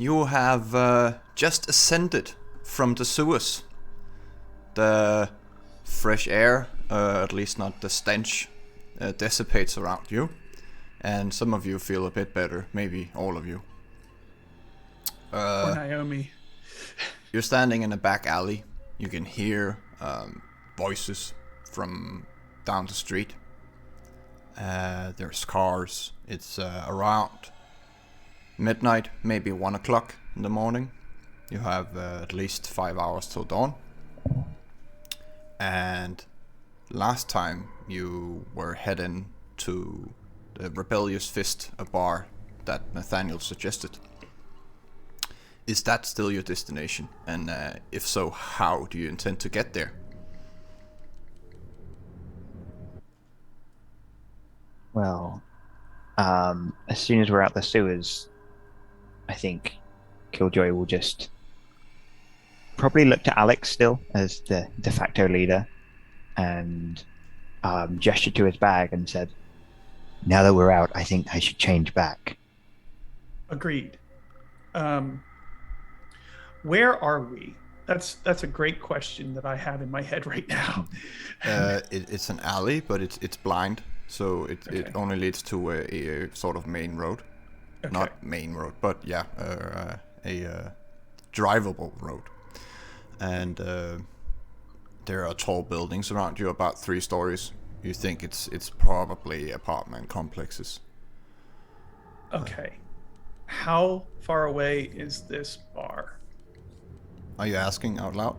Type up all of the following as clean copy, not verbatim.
You have just ascended from the sewers. The fresh air, at least not the stench, dissipates around you. And some of you feel a bit better, maybe all of you. Poor Naomi. You're standing in a back alley. You can hear voices from down the street. There's cars. It's around midnight, maybe 1 o'clock in the morning. You have at least 5 hours till dawn. And last time you were heading to the Rebellious Fist, a bar that Nathaniel suggested. Is that still your destination? And if so, how do you intend to get there? Well, as soon as we're out the sewers, I think Killjoy will just probably look to Alex still as the de facto leader and gestured to his bag and said, "Now that we're out, I think I should change back." Agreed. Where are we? That's a great question that I have in my head right now. It's an alley, but it's blind, so it only leads to a sort of main road. Okay. Not main road, but yeah, a drivable road. And there are tall buildings around you, about 3 stories. You think it's probably apartment complexes. Okay. How far away is this bar? Are you asking out loud?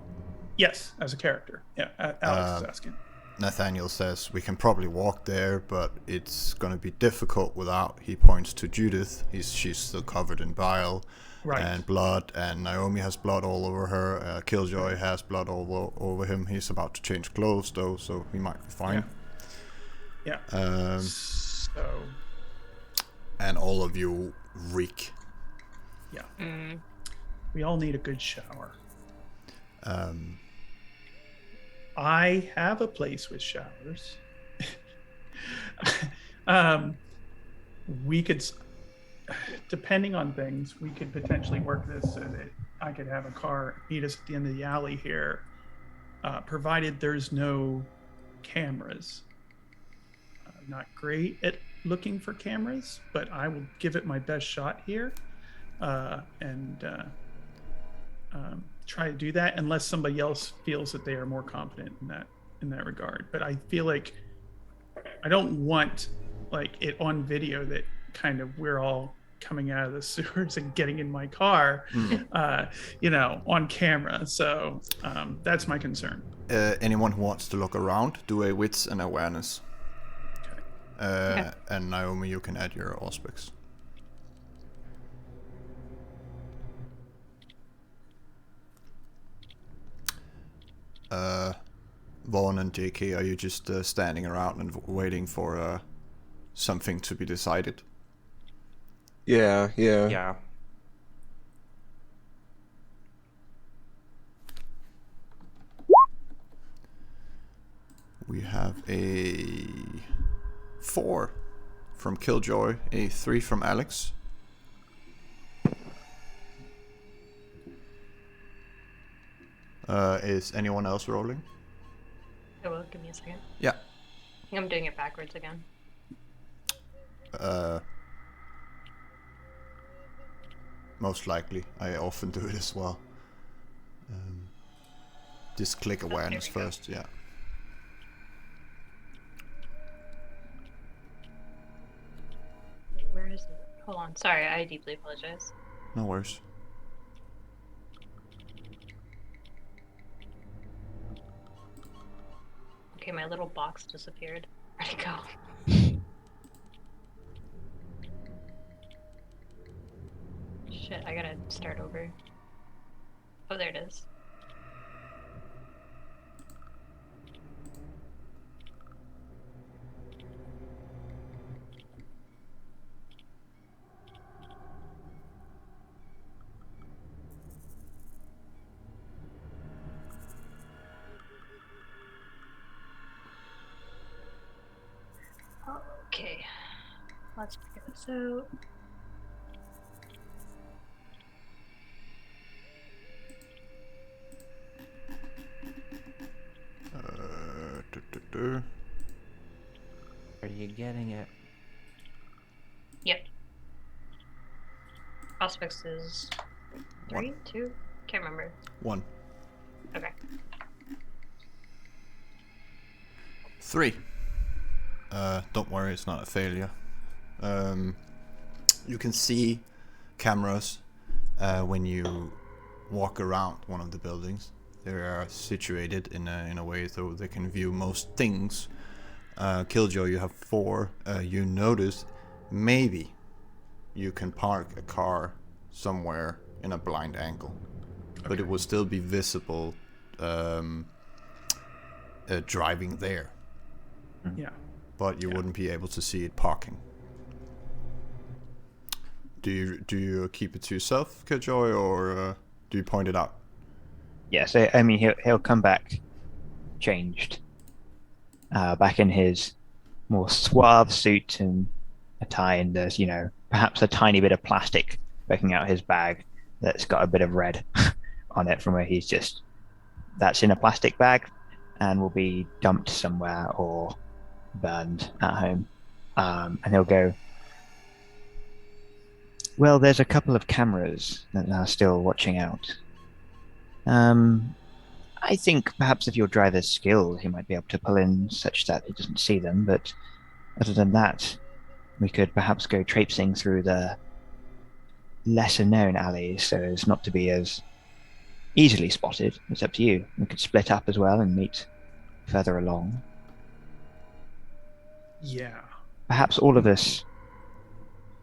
Yes, as a character. Yeah, Alex is asking. Nathaniel says we can probably walk there, but it's gonna be difficult without. He points to Judith. She's still covered in bile and blood, and Naomi has blood all over her. Killjoy has blood all over him. He's about to change clothes though, so he might be fine. Yeah. So. And all of you reek. Yeah. We all need a good shower. I have a place with showers. We could, depending on things, we could potentially work this so that I could have a car meet us at the end of the alley here, provided there's no cameras. I'm not great at looking for cameras, but I will give it my best shot here, and try to do that unless somebody else feels that they are more confident in that regard. But I feel like I don't want like it on video that kind of we're all coming out of the sewers and getting in my car, on camera. So that's my concern. Anyone who wants to look around, do a wits and awareness. Okay. And Naomi, you can add your auspics. Vaughn and JK, are you just standing around and waiting for something to be decided? Yeah. Yeah. We have a 4 from Killjoy, a 3 from Alex. Is anyone else rolling? I will. Give me a second. Yeah. I think I'm doing it backwards again. Most likely. I often do it as well. Just click awareness we go. first, yeah. Wait, where is it? Hold on. Sorry, I deeply apologize. No worries. Okay, my little box disappeared. Where'd it go? Shit, I gotta start over. Oh, there it is. Okay, let's figure this out. You getting it? Yep. Prospects is 3, 2? Can't remember. 1. Okay. 3. Don't worry, it's not a failure. You can see cameras when you walk around one of the buildings. They are situated in a way so they can view most things. Killjoy, you have 4. You notice maybe you can park a car somewhere in a blind angle, but it will still be visible driving there. Yeah. But you wouldn't be able to see it parking. Do you keep it to yourself, Killjoy, or do you point it out? Yeah, so I mean, he'll come back changed, back in his more suave suit and a tie, and there's perhaps a tiny bit of plastic poking out his bag that's got a bit of red on it from where he's just. That's in a plastic bag, and will be dumped somewhere or burned at home, and he'll go. Well, there's a couple of cameras that are still watching out. I think perhaps if your driver's skilled, he might be able to pull in such that he doesn't see them, but other than that, we could perhaps go traipsing through the lesser-known alleys so as not to be as easily spotted. It's up to you. We could split up as well and meet further along. Yeah. Perhaps all of us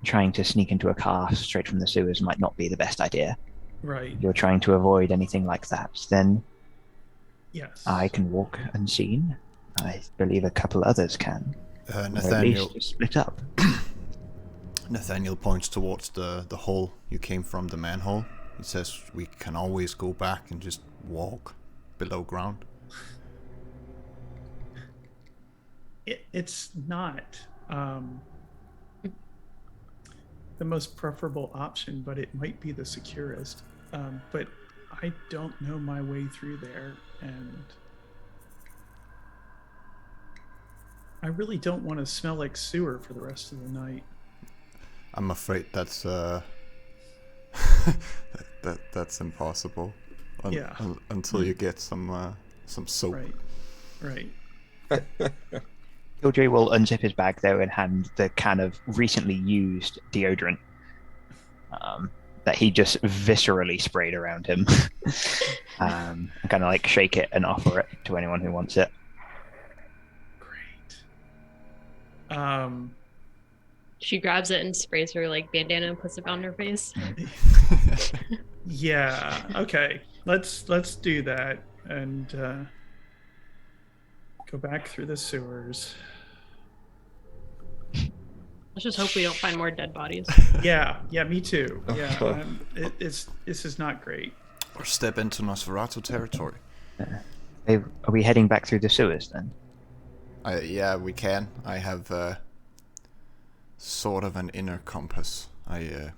trying to sneak into a car straight from the sewers might not be the best idea. Right. If you're trying to avoid anything like that, then Yes. I can walk unseen. I believe a couple others can. Nathaniel. Or at least split up. Nathaniel points towards the hole you came from, the manhole. He says we can always go back and just walk below ground. It's not the most preferable option, but it might be the securest. But I don't know my way through there, and I really don't want to smell like sewer for the rest of the night. I'm afraid that's that's impossible. Until you get some soap. Right. Killjoy will unzip his bag though and hand the can of recently used deodorant that he just viscerally sprayed around him. Kind of like shake it and offer it to anyone who wants it. Great. She grabs it and sprays her like bandana and puts it on her face. Yeah. Okay. Let's do that and go back through the sewers. Let's just hope we don't find more dead bodies. Yeah. Me too. Yeah. This is not great. Or step into Nosferatu territory. Are we heading back through the sewers then? Yeah, we can. I have sort of an inner compass. I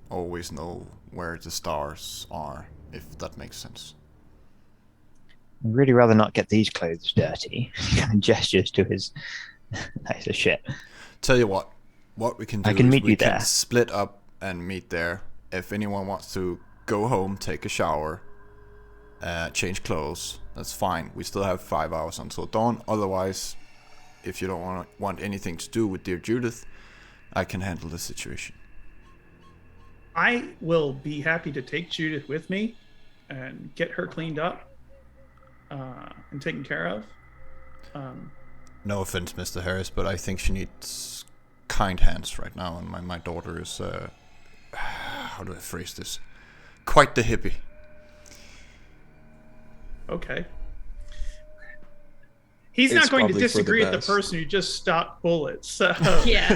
always know where the stars are, if that makes sense. I'd really rather not get these clothes dirty. And gestures to his nice as shit. Tell you what we can do is we can split up and meet there. If anyone wants to go home, take a shower, change clothes, that's fine. We still have 5 hours until dawn. Otherwise, if you don't want anything to do with dear Judith, I can handle the situation. I will be happy to take Judith with me and get her cleaned up and taken care of. No offense, Mr. Harris, but I think she needs kind hands right now, and my daughter is, how do I phrase this? Quite the hippie. Okay. He's not going to disagree with the person who just stopped bullets. So Yeah.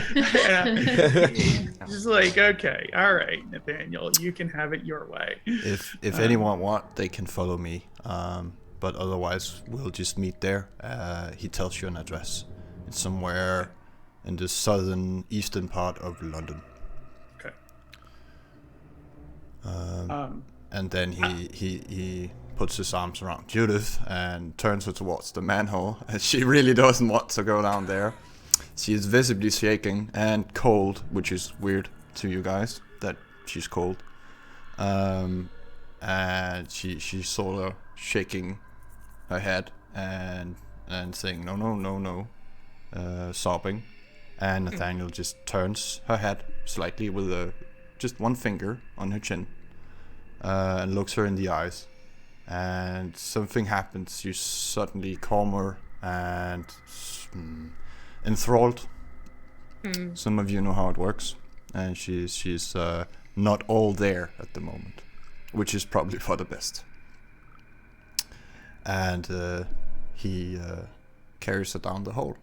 He's like, okay, all right, Nathaniel, you can have it your way. If anyone want, they can follow me. But otherwise, we'll just meet there. He tells you an address. It's somewhere in the southern eastern part of London. Okay. And then he puts his arms around Judith and turns her towards the manhole. And she really doesn't want to go down there. She is visibly shaking and cold, which is weird to you guys that she's cold. And she's sort of shaking her head and saying no, sobbing. And Nathaniel just turns her head slightly with just one finger on her chin and looks her in the eyes. And something happens. You suddenly calmer and enthralled. Some of you know how it works, and she's not all there at the moment, which is probably for the best. And he carries her down the hole.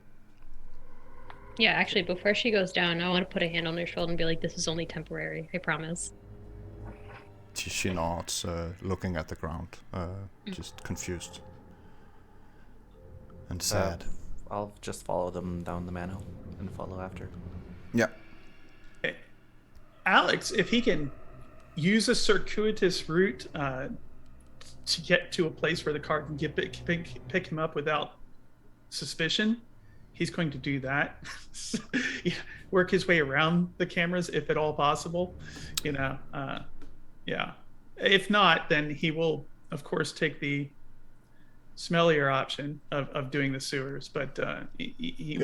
Yeah, actually, before she goes down, I want to put a hand on her shoulder and be like, "This is only temporary. I promise." She nods, looking at the ground, just confused and sad. I'll just follow them down the manhole and follow after. Yeah. Alex, if he can use a circuitous route to get to a place where the car can pick him up without suspicion, he's going to do that. Yeah, work his way around the cameras if at all possible. Yeah. If not, then he will, of course, take the smellier option of doing the sewers. But he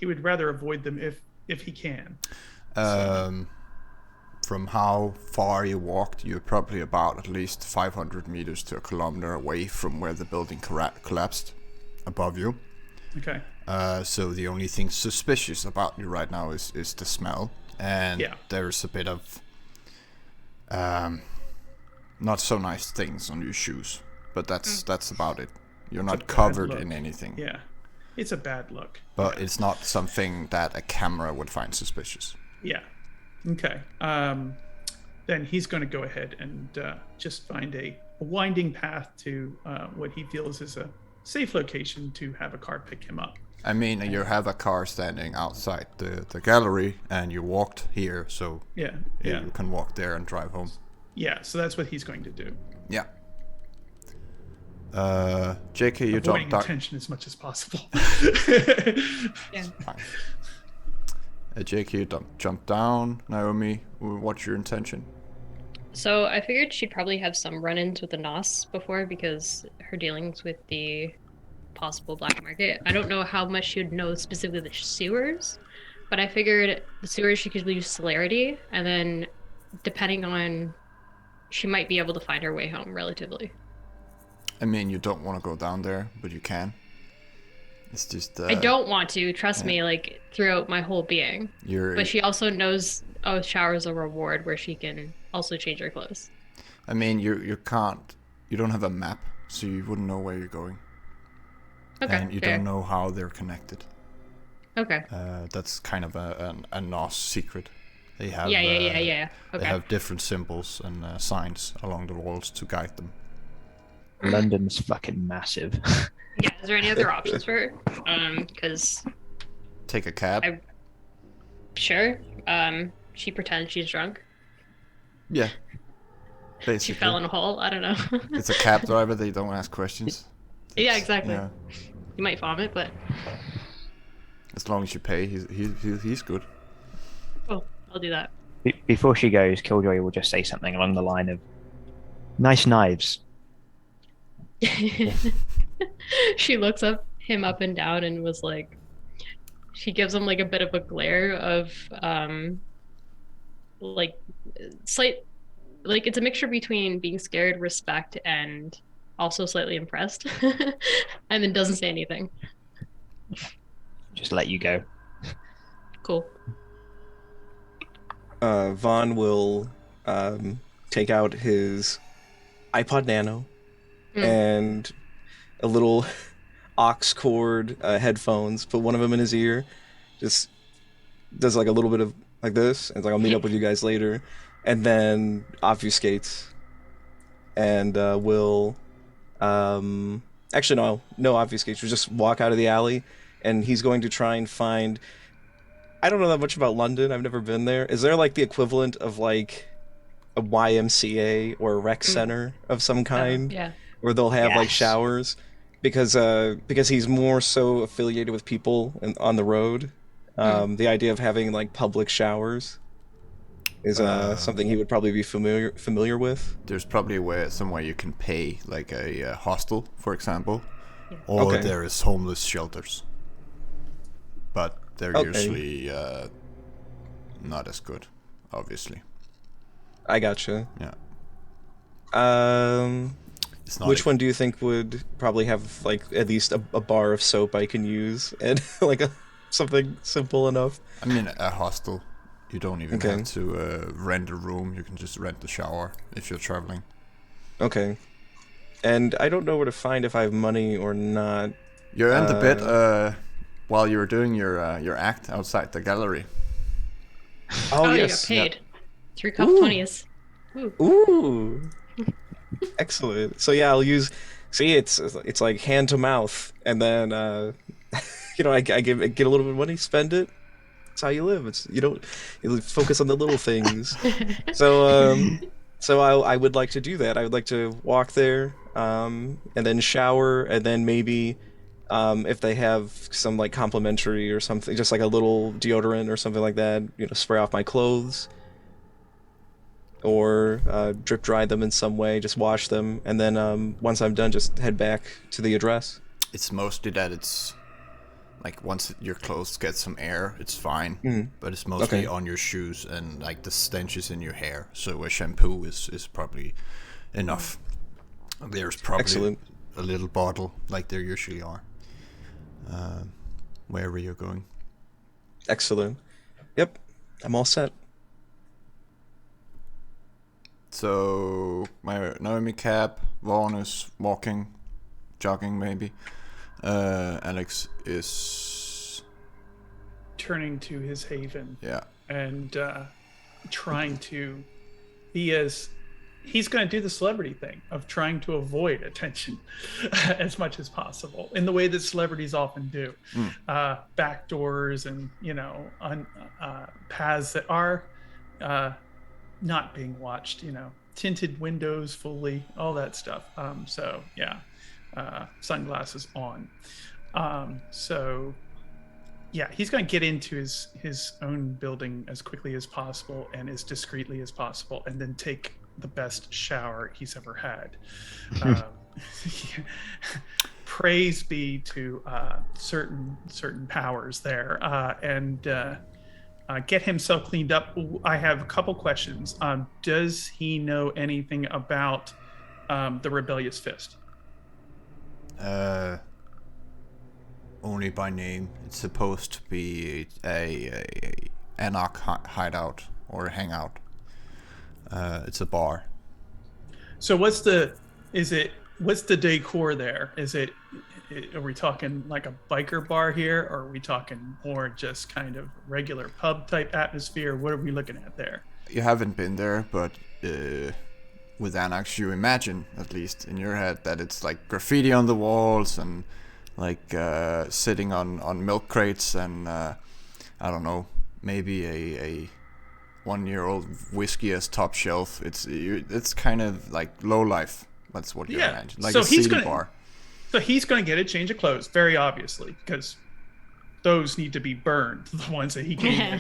would rather avoid them if he can. From how far you walked, you're probably about at least 500 meters to a kilometer away from where the building collapsed above you. Okay. So the only thing suspicious about you right now is the smell, and there's a bit of not so nice things on your shoes, but that's about it. You're not covered in anything. Yeah, it's a bad look. But it's not something that a camera would find suspicious. Yeah. Okay. Then he's going to go ahead and just find a winding path to what he feels is a safe location to have a car pick him up. I mean, you have a car standing outside the gallery, and you walked here, so you can walk there and drive home. Yeah, so that's what he's going to do. Yeah. JK, you avoiding jumped down. attention as much as possible. Yeah. Fine. JK, you jumped down. Naomi, what's your intention? So I figured she'd probably have some run-ins with the NOS before because her dealings with the possible black market. I don't know how much she would know specifically the sewers, but I figured the sewers she could use celerity, and then depending on, she might be able to find her way home relatively. I mean, you don't want to go down there, but you can. It's just... I don't want to, trust me, like, throughout my whole being. But she also knows Shower's a reward where she can also change her clothes. I mean, you don't have a map, so you wouldn't know where you're going. Okay, and you don't know how they're connected. Okay. That's kind of a NOS secret. They have Okay. They have different symbols and signs along the walls to guide them. London's fucking massive. Yeah, is there any other options for her? Because... Take a cab? Sure. She pretends she's drunk. Yeah. Basically. She fell in a hole, I don't know. It's a cab driver, they don't ask questions. Yeah, exactly. Yeah. You might vomit, but... As long as you pay, he's good. Cool, I'll do that. Before she goes, Killjoy will just say something along the line of, "Nice knives." She looks him up and down and was like, she gives him like a bit of a glare of like slight, like it's a mixture between being scared, respect, and also slightly impressed. And then doesn't say anything. Just let you go. Cool. Vaughn will take out his iPod Nano and a little aux cord headphones, put one of them in his ear, just does like a little bit of like this, and it's like, "I'll meet up with you guys later," and then obfuscates and will actually no obfuscates, will just walk out of the alley, and he's going to try and find, I don't know that much about London, I've never been there. Is there like the equivalent of like a YMCA or a rec center of some kind? Yeah. Where they'll have like showers, because he's more so affiliated with people on the road The idea of having like public showers is something he would probably be familiar with. There's probably somewhere you can pay, like a hostel, for example, Yeah. or Okay. there is homeless shelters, but they're usually not as good, obviously. I gotcha. Yeah. It's not Which one do you think would probably have like at least a bar of soap I can use and like something simple enough? I mean, a hostel. You don't even Okay. have to rent a room. You can just rent the shower if you're traveling. Okay. And I don't know where to find if I have money or not. You earned a bit while you were doing your act outside the gallery. Oh, You yes. got paid. 3 cup Ooh. 20s. Ooh. Ooh. Excellent. So yeah, I'll use. See, it's like hand to mouth, and then I get a little bit of money, spend it. That's how you live. You focus on the little things. So I would like to do that. I would like to walk there, and then shower, and then maybe if they have some like complimentary or something, just like a little deodorant or something like that, spray off my clothes. Or drip dry them in some way, just wash them, and then once I'm done, just head back to the address. It's mostly that it's like once your clothes get some air, it's fine. But it's mostly on your shoes and like the stench is in your hair. So a shampoo is probably enough. There's probably a little bottle like there usually are. Wherever you're going. Excellent. Yep, I'm all set. So my Naomi cab, Vaughn is walking, jogging maybe. Alex is turning to his haven. Yeah. And trying to be he's going to do the celebrity thing of trying to avoid attention as much as possible in the way that celebrities often do. Back doors and, paths that are not being watched, tinted windows fully, all that stuff. Sunglasses on. He's going to get into his own building as quickly as possible and as discreetly as possible, and then take the best shower he's ever had. Praise be to certain powers there, and get himself cleaned up. I have a couple questions. Does he know anything about the Rebellious Fist? Only by name. It's supposed to be a Anarch hideout or a hangout. It's a bar. So what's the decor there? Are we talking like a biker bar here, or are we talking more just kind of regular pub type atmosphere? What are we looking at there? You haven't been there, but with Anarchs, you imagine, at least in your head, that it's like graffiti on the walls and like sitting on milk crates and I don't know, maybe a 1-year-old whiskey as top shelf. It's kind of like low life. That's what you imagine, like a seedy bar. So he's going to get a change of clothes, very obviously, because those need to be burned, the ones that he came in.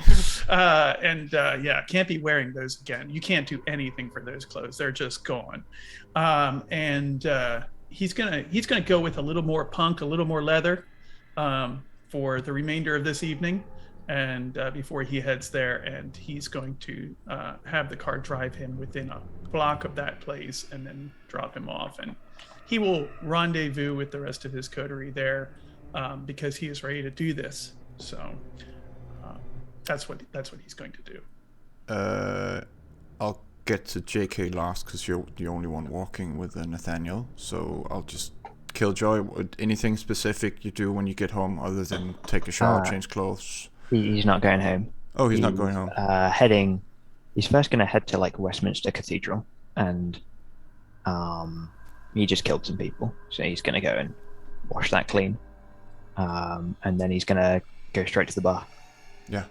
Can't be wearing those again. You can't do anything for those clothes. They're just gone. He's gonna go with a little more punk, a little more leather, for the remainder of this evening, and before he heads there, and he's going to have the car drive him within a block of that place, and then drop him off, and he will rendezvous with the rest of his coterie there, because he is ready to do this. So that's what he's going to do. I'll get to JK last because you're the only one walking with Nathaniel. So I'll just Killjoy. Anything specific you do when you get home other than take a shower, change clothes? He's not going home. Oh, he's not going home. He's first going to head to like Westminster Cathedral, and he just killed some people, so he's going to go and wash that clean, and then he's going to go straight to the bar. Yeah.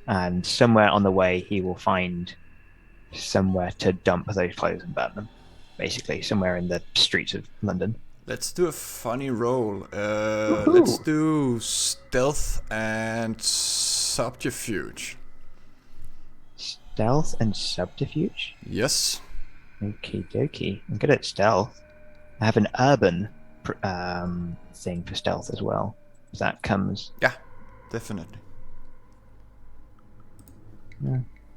And somewhere on the way, he will find somewhere to dump those clothes and burn them. Basically, somewhere in the streets of London. Let's do a funny roll. Let's do stealth and subterfuge. Stealth and subterfuge? Yes. Okie dokie. I'm good at stealth. I have an urban thing for stealth as well. If that comes. Yeah, definitely.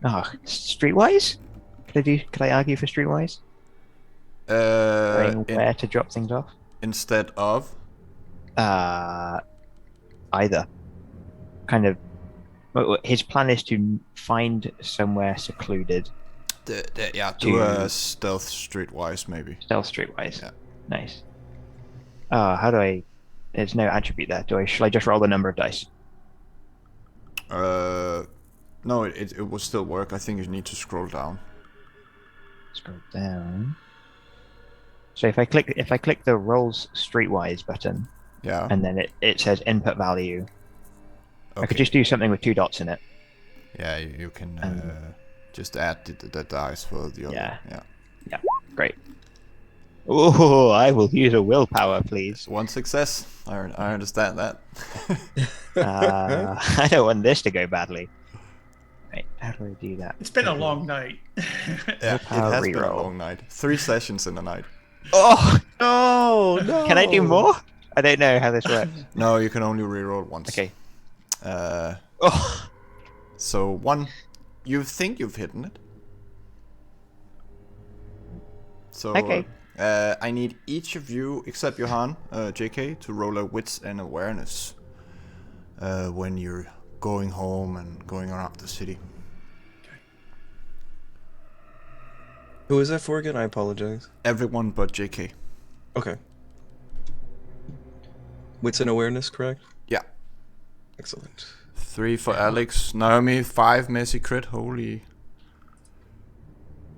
Oh, streetwise? Could I argue for streetwise? Knowing where to drop things off? Instead of? Either. Kind of. His plan is to find somewhere secluded. Do a stealth streetwise maybe. Stealth streetwise. Yeah. Nice. How do I? There's no attribute there. Shall I just roll the number of dice? No, it will still work. I think you need to scroll down. Scroll down. So if I click the rolls streetwise button, yeah, and then it says input value. okay. I could just do something with 2 dots in it. Yeah, you can just add the dice for the other. Yeah. Great. Oh, I will use a willpower, please. One success. I understand that. I don't want this to go badly. Right, how do I do that? It's been a long night. Yeah, it has been a reroll. long night. 3 sessions in a night. Oh, No. can I do more? I don't know how this works. No, you can only reroll once. Okay. Oh. So 1, you think you've hidden it. So Okay. I need each of you, except Johan, JK, to roll a wits and awareness when you're going home and going around the city. Who is that for again? I apologize. Everyone but JK. Okay. Wits and awareness, correct? Yeah. Excellent. 3 for Alex. Naomi, 5 messy crit. Holy.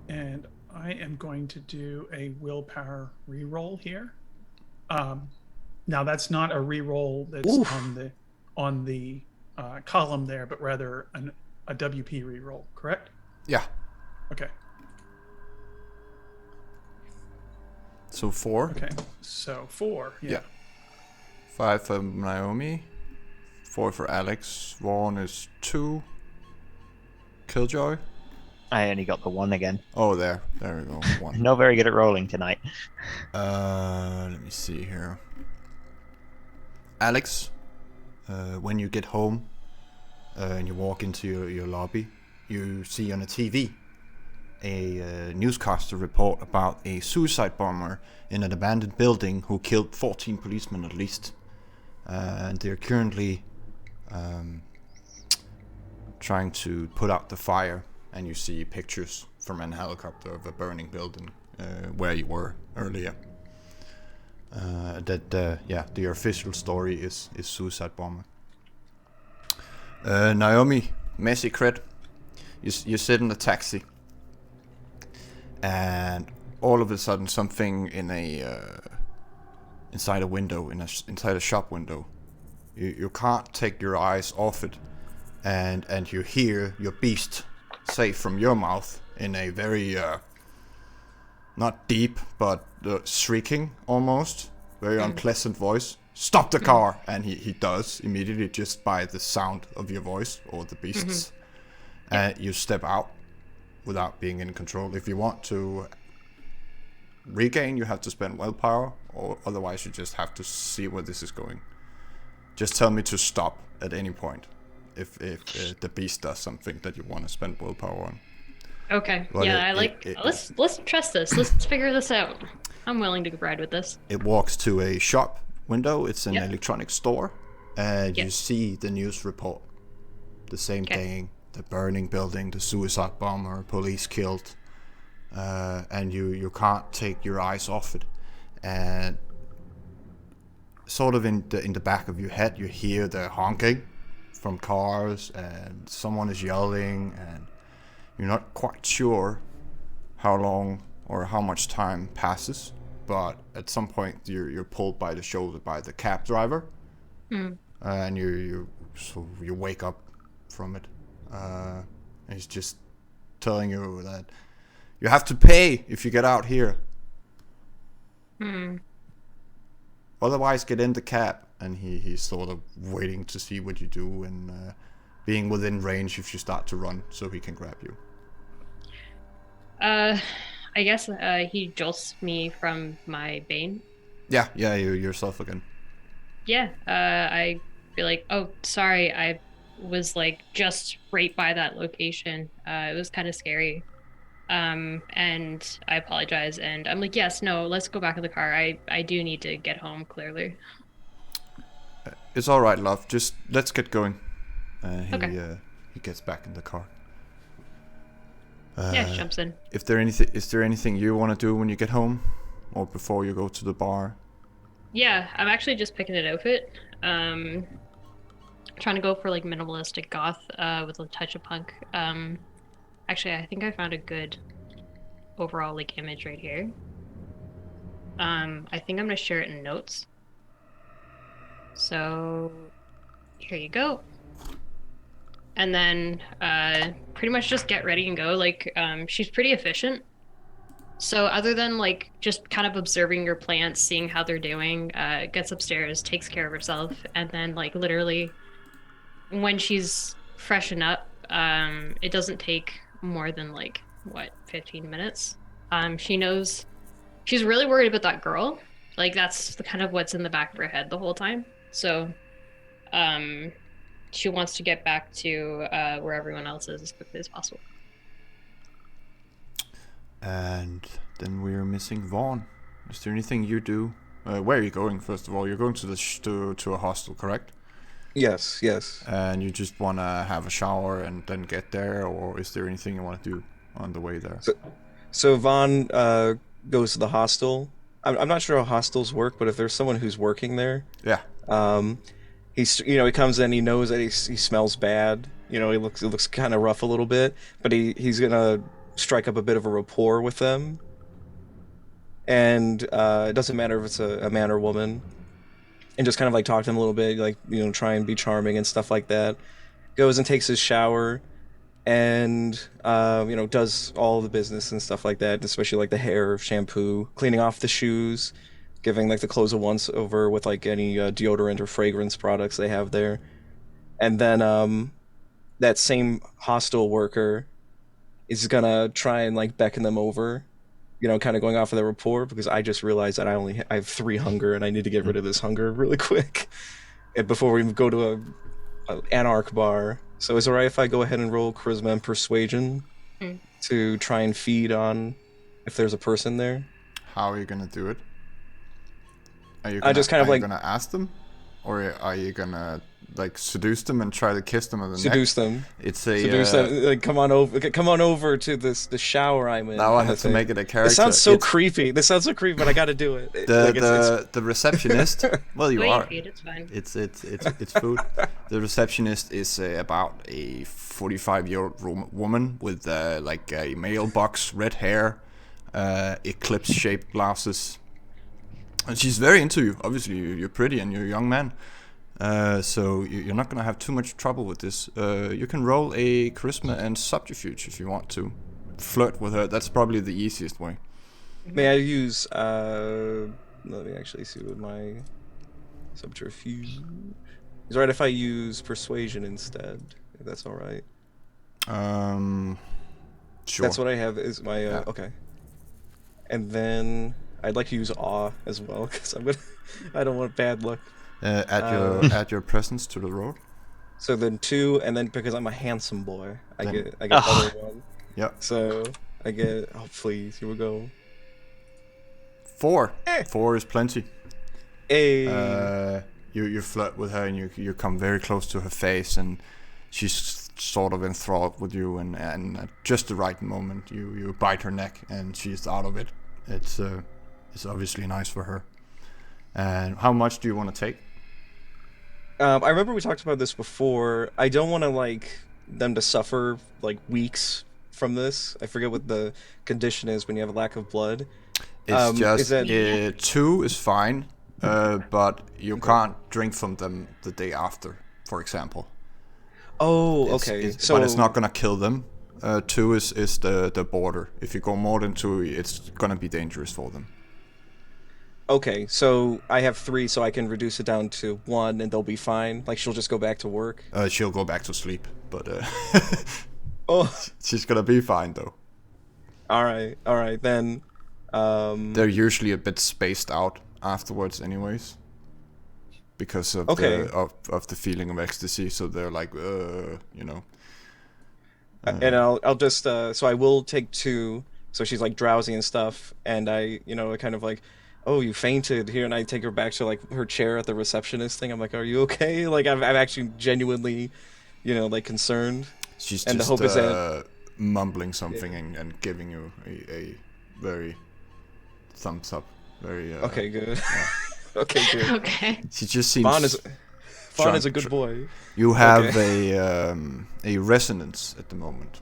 And I am going to do a willpower reroll here. Now that's not a reroll that's on the column there, but rather a WP reroll, correct? Yeah. Okay. So 4. Okay. So 4. Yeah. 5 for Naomi. 4 for Alex. 1 is 2. Killjoy. I only got the 1 again. Oh, there we go. 1. Not very good at rolling tonight. Let me see here. Alex, when you get home and you walk into your lobby, you see on a TV a newscaster report about a suicide bomber in an abandoned building who killed 14 policemen at least. And they're currently trying to put out the fire. And you see pictures from a helicopter of a burning building where you were earlier. The official story is suicide bomber. Naomi, messy crit. You sit in the taxi, and all of a sudden something in inside a window, inside a shop window, you can't take your eyes off it, and you hear your beast say from your mouth in a very not deep but shrieking almost, very unpleasant voice, stop the car. And he does immediately, just by the sound of your voice or the beast's. And you step out without being in control. If you want to regain, you have to spend willpower, or otherwise you just have to see where this is going. Just tell me to stop at any point if the beast does something that you want to spend willpower on. Okay. But let's trust this. Let's figure this out. I'm willing to ride with this. It walks to a shop window. It's an electronic store, and you see the news report. The same thing: the burning building, the suicide bomber, police killed, and you can't take your eyes off it. And sort of in the back of your head, you hear the honking from cars, and someone is yelling, and you're not quite sure how long or how much time passes, but at some point you're pulled by the shoulder by the cab driver, and you wake up from it, and he's just telling you that you have to pay if you get out here. Otherwise, get in the cab. And he's sort of waiting to see what you do and being within range if you start to run, so he can grab you. I guess he jolts me from my bane. Yeah, you're yourself again. Yeah, I feel like, oh, sorry, I was like just right by that location. It was kind of scary. And I apologize. And I'm like, yes, no, let's go back in the car. I do need to get home, clearly. It's all right, love. Just let's get going. Okay. He gets back in the car. Yeah, jumps in. Is there anything you want to do when you get home, or before you go to the bar? Yeah, I'm actually just picking an outfit. Trying to go for like minimalistic goth with a touch of punk. Actually, I think I found a good overall like image right here. I think I'm gonna share it in notes. So here you go. And then pretty much just get ready and go. Like she's pretty efficient. So other than like just kind of observing your plants, seeing how they're doing, gets upstairs, takes care of herself, and then like literally when she's freshened up, it doesn't take more than like 15 minutes. She knows she's really worried about that girl. Like that's the kind of what's in the back of her head the whole time. So she wants to get back to where everyone else is as quickly as possible. And then we're missing Vaughn. Is there anything you do? Where are you going, first of all? You're going to to a hostel, correct? Yes. And you just want to have a shower and then get there, or is there anything you want to do on the way there? So Vaughn goes to the hostel. I'm not sure how hostels work, but if there's someone who's working there, yeah. He comes in, he knows that he smells bad. He looks kind of rough a little bit, but he's gonna strike up a bit of a rapport with them. And it doesn't matter if it's a man or woman, and just kind of like talk to him a little bit, like try and be charming and stuff like that. Goes and takes his shower, and does all the business and stuff like that, especially like the hair, shampoo, cleaning off the shoes, giving like the clothes a once over with like any deodorant or fragrance products they have there. And then that same hostel worker is gonna try and like beckon them over, kind of going off of their rapport, because I just realized that I have 3 hunger and I need to get rid of this hunger really quick and before we go to a Anarch bar. So is it alright if I go ahead and roll charisma and persuasion to try and feed on if there's a person there? How are you gonna do it? Are you gonna ask them, or are you gonna like seduce them and try to kiss them on the seduce neck? them. Seduce them. Like, come on over to the shower I'm in. Now I have to make it a character. It sounds so creepy. This sounds so creepy, but I got to do it. The receptionist. Well, you are. It's fine. It's food. The receptionist is about a 45-year-old woman with like a mailbox red hair, eclipse-shaped glasses, and she's very into you. Obviously, you're pretty and you're a young man. So you're not gonna have too much trouble with this. You can roll a charisma and subterfuge if you want to flirt with her. That's probably the easiest way. May I use? Let me actually see what my subterfuge. Is it right if I use persuasion instead? If that's all right. Sure. That's what I have. Is my okay. And then I'd like to use awe as well, because I don't want bad luck. Add your presence to the roll. So then 2, and then because I'm a handsome boy, I get another 1. Yep. So I get please, here we go. 4. 4 is plenty. Hey. You flirt with her and you come very close to her face, and she's sort of enthralled with you, and at just the right moment you bite her neck and she's out of it. It's obviously nice for her. And how much do you want to take? I remember we talked about this before. I don't want to like them to suffer like weeks from this. I forget what the condition is when you have a lack of blood. It's just 2 is fine, but you can't drink from them the day after, for example. Oh, okay. But it's not gonna kill them. 2 is the border. If you go more than 2, it's gonna be dangerous for them. Okay, so I have 3, so I can reduce it down to 1, and they'll be fine. Like she'll just go back to work. She'll go back to sleep, but Oh, she's gonna be fine though. all right then. They're usually a bit spaced out afterwards, anyways, because of the feeling of ecstasy. So they're like, you know. And I'll just so I will take 2. So she's like drowsy and stuff, and I kind of like, oh, you fainted here, and I take her back to like her chair at the receptionist thing. I'm like, are you okay? Like I'm actually genuinely, like concerned. She's and just the hope is that mumbling something and giving you a very thumbs up. Very okay, good. Yeah. Okay, good. Okay. She just seems. Vaughn is a good boy. You have a resonance at the moment.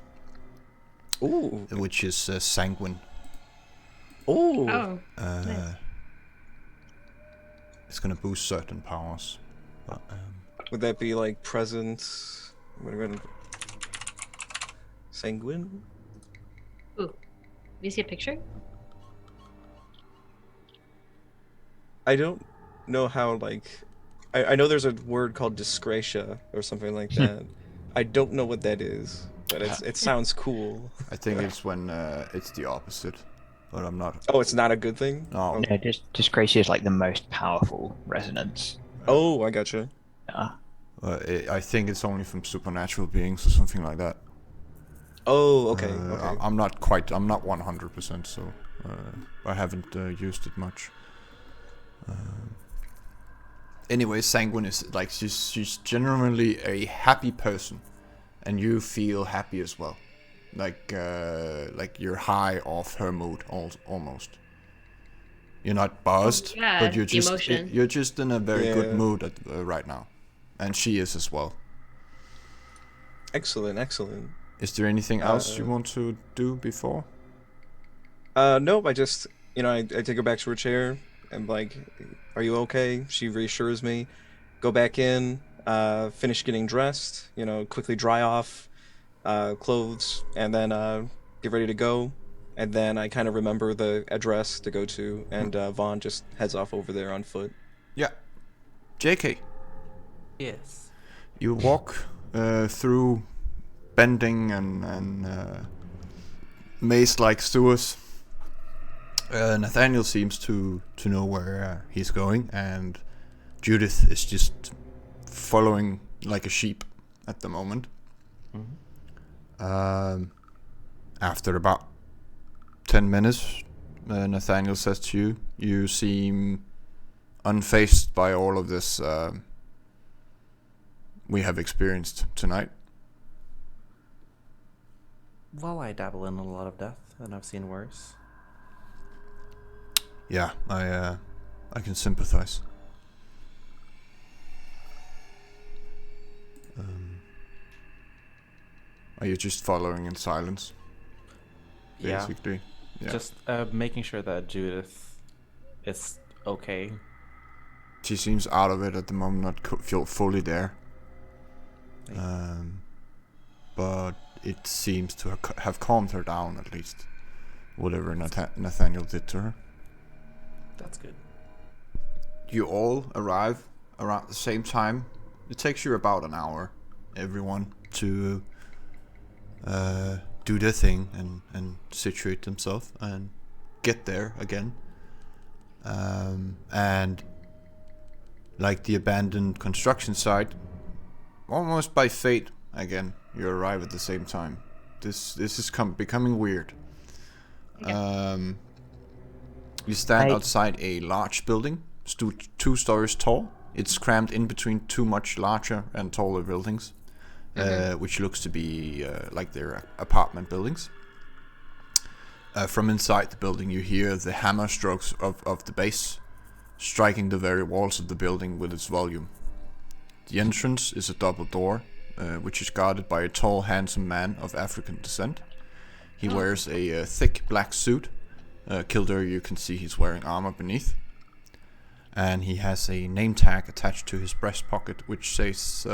Ooh. Which is sanguine. Ooh. Oh. Nice. It's gonna boost certain powers. But, would that be like presence? Sanguine? Ooh. You see a picture? I don't know how, like... I know there's a word called disgracia or something like that. I don't know what that is, but it sounds cool. I think it's when it's the opposite, but I'm not... Oh, it's not a good thing? No. No, disgracia is like the most powerful resonance. Oh, I gotcha. Yeah. I think it's only from supernatural beings or something like that. Oh, okay. Okay. I'm not 100%, so I haven't used it much. Anyway, sanguine is like she's generally a happy person, and you feel happy as well, like you're high off her mood almost. You're not buzzed, but you're just in a very good mood right now, and she is as well. Excellent, excellent. Is there anything else you want to do before? Nope. I just I take her back to her chair. I'm like, are you okay? She reassures me. Go back in, finish getting dressed, quickly dry off clothes, and then get ready to go. And then I kind of remember the address to go to, and Vaughn just heads off over there on foot. Yeah. JK. Yes. You walk through bending and maze-like sewers. Nathaniel seems to know where he's going, and Judith is just following like a sheep at the moment. Mm-hmm. After about 10 minutes, Nathaniel says to you, you seem unfazed by all of this we have experienced tonight. Well, I dabble in a lot of death, and I've seen worse. Yeah, I can sympathize. Are you just following in silence? Basically. Yeah. Just making sure that Judith is okay. She seems out of it at the moment, not feel fully there. But it seems to have calmed her down, at least. Whatever Nathaniel did to her. That's good. You all arrive around the same time. It takes you about an hour, everyone, to do their thing and situate themselves and get there again. And like the abandoned construction site, almost by fate, again, you arrive at the same time. This is becoming weird. Okay. You stand outside a large building, 2 stories tall. It's crammed in between 2 much larger and taller buildings, which looks to be like their apartment buildings. From inside the building, you hear the hammer strokes of the bass, striking the very walls of the building with its volume. The entrance is a double door, which is guarded by a tall, handsome man of African descent. He wears a thick black suit. Kildare, you can see he's wearing armor beneath. And he has a name tag attached to his breast pocket, which says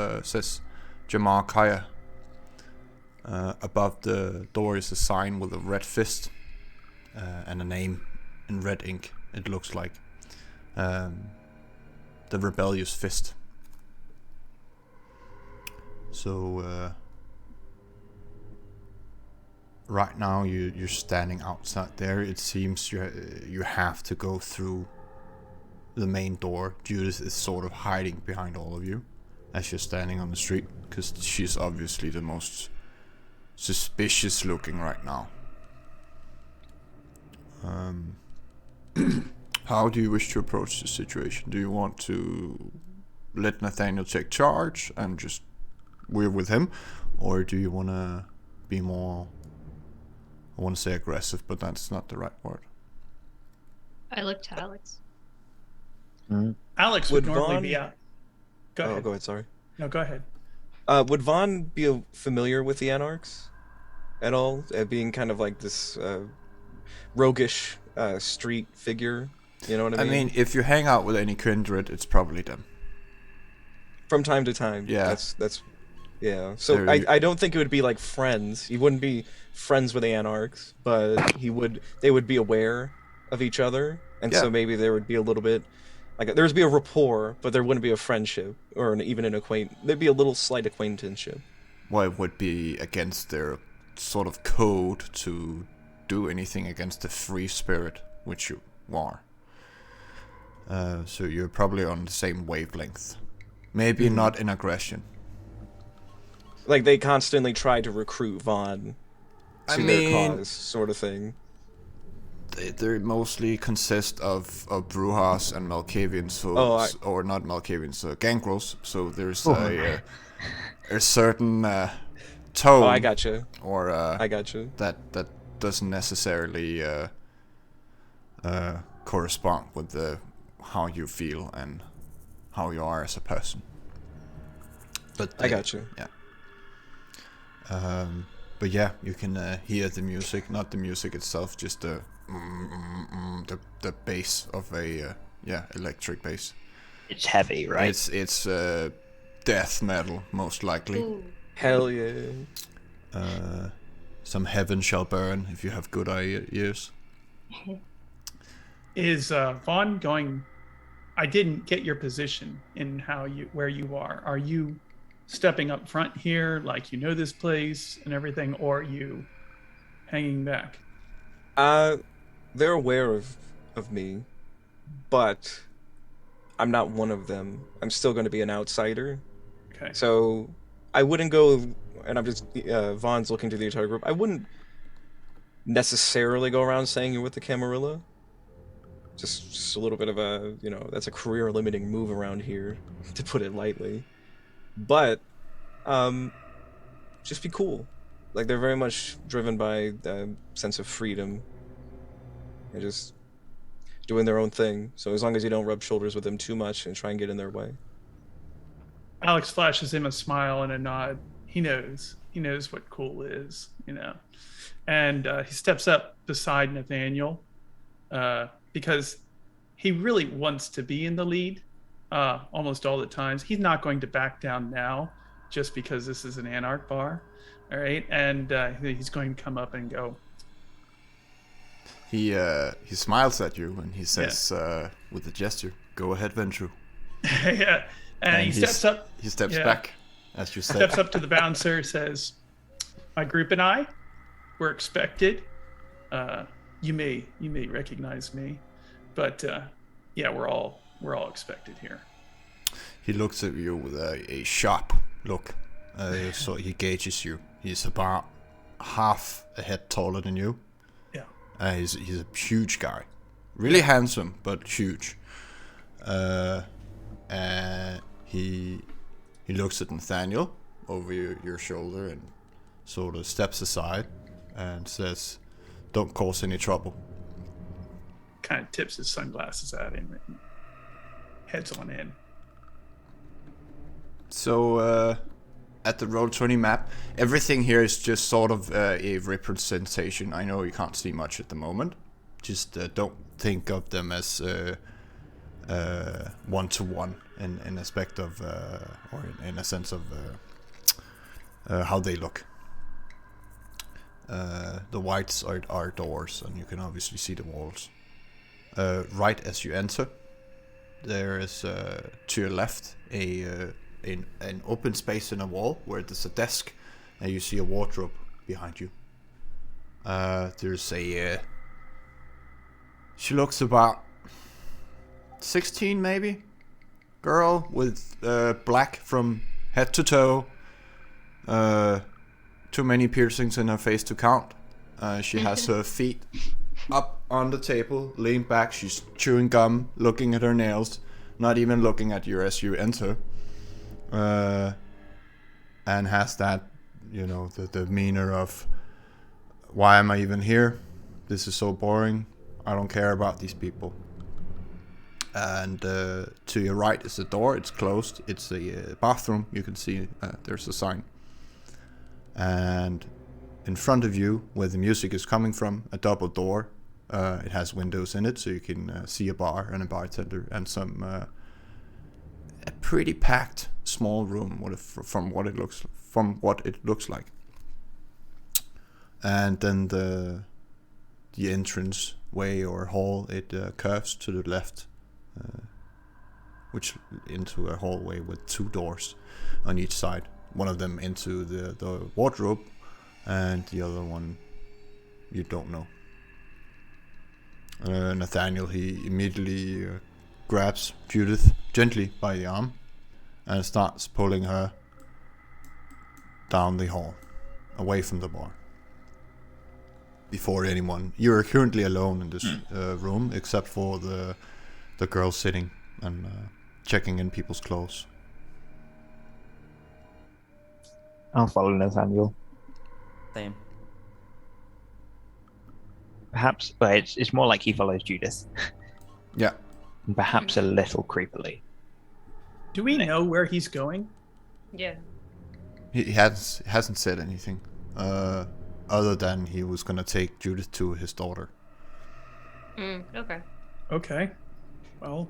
Jamar Kaya. Above the door is a sign with a red fist and a name in red ink, it looks like. the Rebellious Fist. So right now you're standing outside there. It seems you have to go through the main door. Judith is sort of hiding behind all of you as you're standing on the street, because she's obviously the most suspicious looking right now. How do you wish to approach the situation? Do you want to let Nathaniel take charge and just we're with him, or do you want to be more, I want to say aggressive, but that's not the right word? I look to Alex. Alex would normally be out. Go ahead. Go ahead, sorry. No, go ahead. Would Vaughn be familiar with the Anarchs at all? Being kind of like this roguish street figure, you know what I mean? I mean, if you hang out with any kindred, it's probably them. From time to time. Yeah. That's yeah. So I don't think it would be like friends. He wouldn't be friends with the Anarchs, but they would be aware of each other, and so maybe there would be a little bit like there would be a rapport, but there wouldn't be a friendship or even an acquaintance. There'd be a little slight acquaintanceship. Well, it would be against their sort of code to do anything against the free spirit, which you are. So you're probably on the same wavelength. Maybe not in aggression. Like they constantly try to recruit Vaughn to their cause, sort of thing. They mostly consist of Brujas and Malkavians, so or not Malkavians, Gangrels. So there's a certain tone. Oh, I gotcha. Or I gotcha. That doesn't necessarily correspond with how you feel and how you are as a person. But I got you. Yeah. But yeah, you can hear the music, not the music itself, just the bass of a electric bass. It's heavy, right? It's death metal, most likely. Ooh. Hell yeah. Some heaven shall burn if you have good ears. Is Vaughn going? I didn't get your position in where you are. Are you stepping up front here, like you know this place and everything, or are you hanging back? They're aware of me, but I'm not one of them. I'm still going to be an outsider. Okay. So I wouldn't go, and I'm just Vaughn's looking to the entire group. I wouldn't necessarily go around saying you're with the Camarilla. Just a little bit of a, that's a career limiting move around here, to put it lightly. But just be cool. Like they're very much driven by a sense of freedom and just doing their own thing. So as long as you don't rub shoulders with them too much and try and get in their way. Alex flashes him a smile and a nod. He knows what cool is, and he steps up beside Nathaniel because he really wants to be in the lead almost all the times. He's not going to back down now just because this is an Anarch bar. All right. And he's going to come up and go. He smiles at you and he says with a gesture, "Go ahead, Ventru." Yeah. And he steps up. He steps back, as you said. Steps up to the bouncer, says, "My group and I were expected. You may recognize me, but we're all expected here." He looks at you with a sharp look, so he gauges you. He's about half a head taller than you. Yeah. He's a huge guy, really handsome but huge. And he looks at Nathaniel over your shoulder and sort of steps aside and says, "Don't cause any trouble." Kind of tips his sunglasses at him and heads on in. So at the Roll20 map, everything here is just sort of a representation. I know you can't see much at the moment. Just don't think of them as one-to-one in aspect of or in a sense of how they look. The whites are doors, and you can obviously see the walls. Right as you enter, there is to your left an open space in a wall where there's a desk, and you see a wardrobe behind you. There's a she looks about 16 maybe, girl with black from head to toe, too many piercings in her face to count. She has her feet up on the table, leaned back. She's chewing gum, looking at her nails, not even looking at you as you enter. And has that, the demeanor of, why am I even here? This is so boring. I don't care about these people. And to your right is the door. It's closed. It's a bathroom. You can see there's a sign. And in front of you, where the music is coming from, a double door. It has windows in it, so you can see a bar and a bartender and a pretty packed small room from what it looks like. And then the entrance way or hall, it curves to the left, which into a hallway with 2 doors on each side. One of them into the wardrobe, and the other one you don't know. Nathaniel, he immediately grabs Judith gently by the arm and starts pulling her down the hall, away from the bar. Before anyone, you are currently alone in this room, except for the girl sitting and checking in people's clothes. I'll follow Nathaniel. Same. Perhaps, but it's more like he follows Judith. Yeah. And perhaps a little creepily. Do we know where he's going? Yeah. He hasn't said anything, other than he was gonna take Judith to his daughter. Okay. Okay. Well,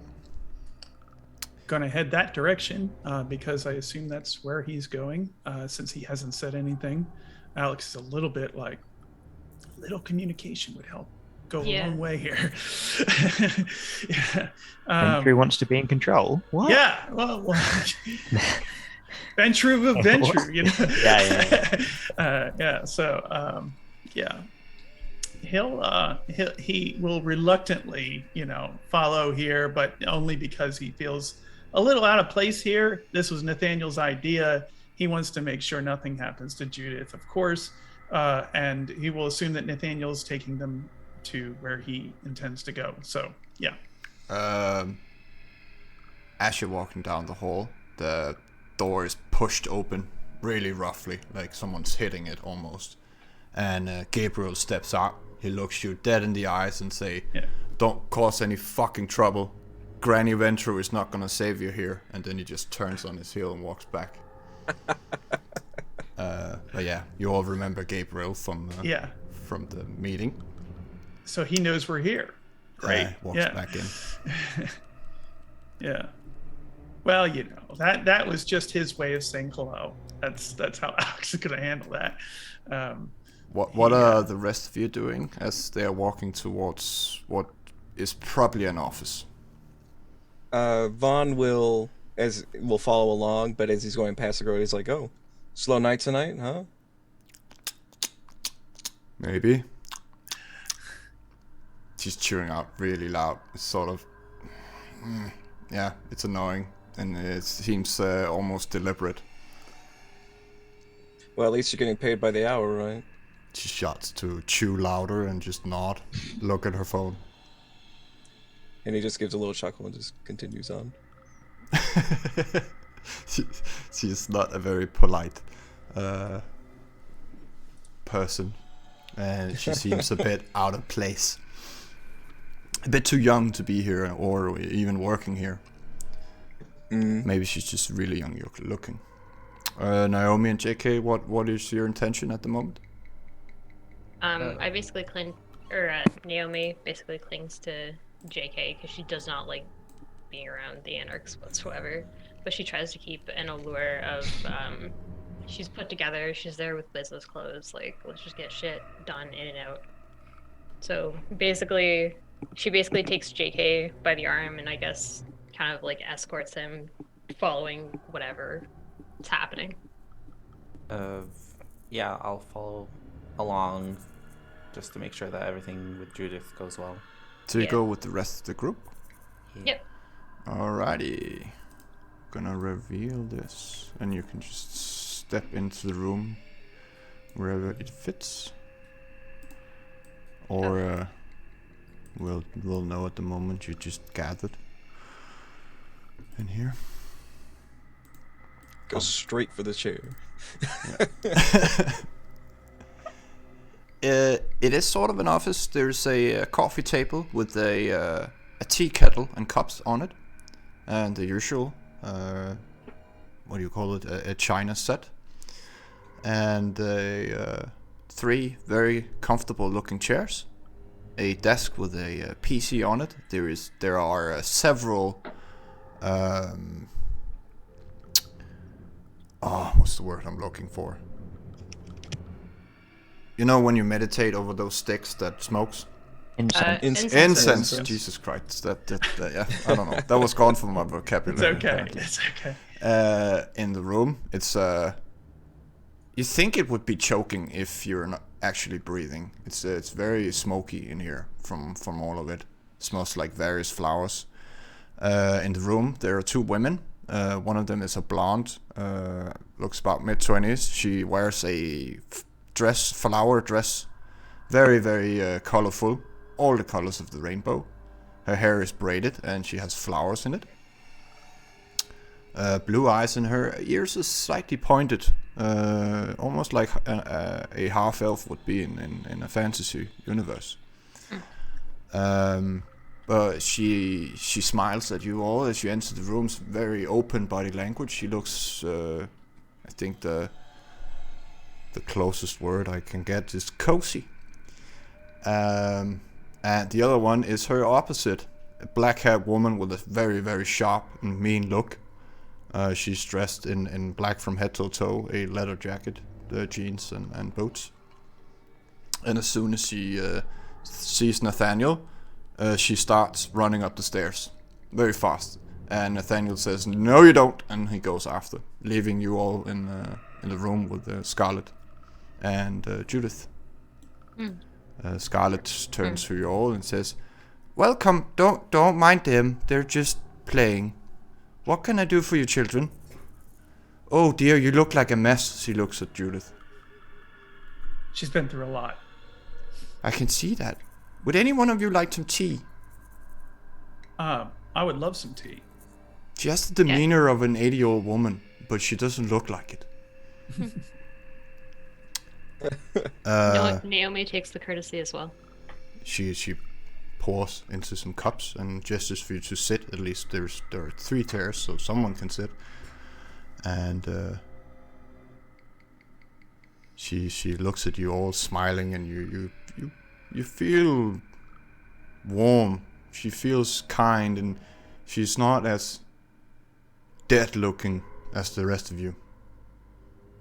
gonna head that direction because I assume that's where he's going since he hasn't said anything. Alex is a little bit like, little communication would help go a long way here. Yeah. Ventru wants to be in control. What? Yeah. Well Ventru of Ventru, Yeah. Yeah. So, yeah. He will reluctantly, follow here, but only because he feels a little out of place here. This was Nathaniel's idea. He wants to make sure nothing happens to Judith, of course. And he will assume that Nathaniel's taking them to where he intends to go. So, yeah. As you're walking down the hall, the door is pushed open really roughly, like someone's hitting it almost. And Gabriel steps out. He looks you dead in the eyes and say, "Don't cause any fucking trouble. Granny Ventru is not gonna save you here." And then he just turns on his heel and walks back. But yeah, you all remember Gabriel from the meeting. So he knows we're here. Great. Walks back in. Yeah. Well, that was just his way of saying hello. That's how Alex is gonna handle that. What are the rest of you doing as they are walking towards what is probably an office? Vaughn will follow along, but as he's going past the road, he's like, "Oh, slow night tonight, huh?" Maybe. She's chewing out really loud. It's sort of, it's annoying, and it seems almost deliberate. Well, at least you're getting paid by the hour, right? She starts to chew louder and just nod, look at her phone. And he just gives a little chuckle and just continues on. She's not a very polite person, and she seems a bit out of place. A bit too young to be here or even working here. Maybe she's just really young looking. Naomi and JK, what is your intention at the moment? I basically Naomi basically clings to JK because she does not like being around the Anarchs whatsoever. But she tries to keep an allure of, she's put together, she's there with business clothes, like, let's just get shit done in and out. So basically, she takes JK by the arm and I guess kind of like escorts him, following whatever is happening. Yeah, I'll follow along just to make sure that everything with Judith goes well. So you go with the rest of the group? Yep. Alrighty. Gonna reveal this, and you can just step into the room wherever it fits. Or we'll know at the moment you just gathered in here. Go straight for the chair. It is sort of an office. There's a coffee table with a tea kettle and cups on it, and the usual what do you call it? A china set, and 3 very comfortable looking chairs, a desk with a PC on it. There are several what's the word I'm looking for? You know when you meditate over those sticks that smokes? Incense. Jesus Christ. That yeah, I don't know. That was gone from my vocabulary. It's okay. Apparently. It's okay. In the room, it's you think it would be choking if you're not actually breathing. It's very smoky in here from all of it. It smells like various flowers. In the room, there are 2 women. One of them is a blonde, looks about mid-20s. She wears a flower dress, very, very colorful, all the colors of the rainbow. Her hair is braided and she has flowers in it. Blue eyes, and her ears are slightly pointed, almost like a half-elf would be in a fantasy universe. But she smiles at you all as you enter the room. Very open body language. She looks, I think the closest word I can get is cozy. And the other one is her opposite, a black-haired woman with a very, very sharp and mean look. She's dressed in black from head to toe, a leather jacket, jeans and boots. And as soon as she sees Nathaniel, she starts running up the stairs very fast. And Nathaniel says, "No, you don't," and he goes after, leaving you all in the room with Scarlet and Judith. Scarlet turns to you all and says, "Welcome. Don't mind them. They're just playing. What can I do for you, children?" "Oh dear, you look like a mess." She looks at Judith. She's been through a lot. "I can see that. Would any one of you like some tea?" I would love some tea. She has the demeanor of an 80-year-old woman, but she doesn't look like it. Naomi takes the courtesy as well. She pours into some cups and gestures for you to sit. At least there are 3 chairs, so someone can sit. And she looks at you all smiling, and you feel warm. She feels kind, and she's not as dead looking as the rest of you.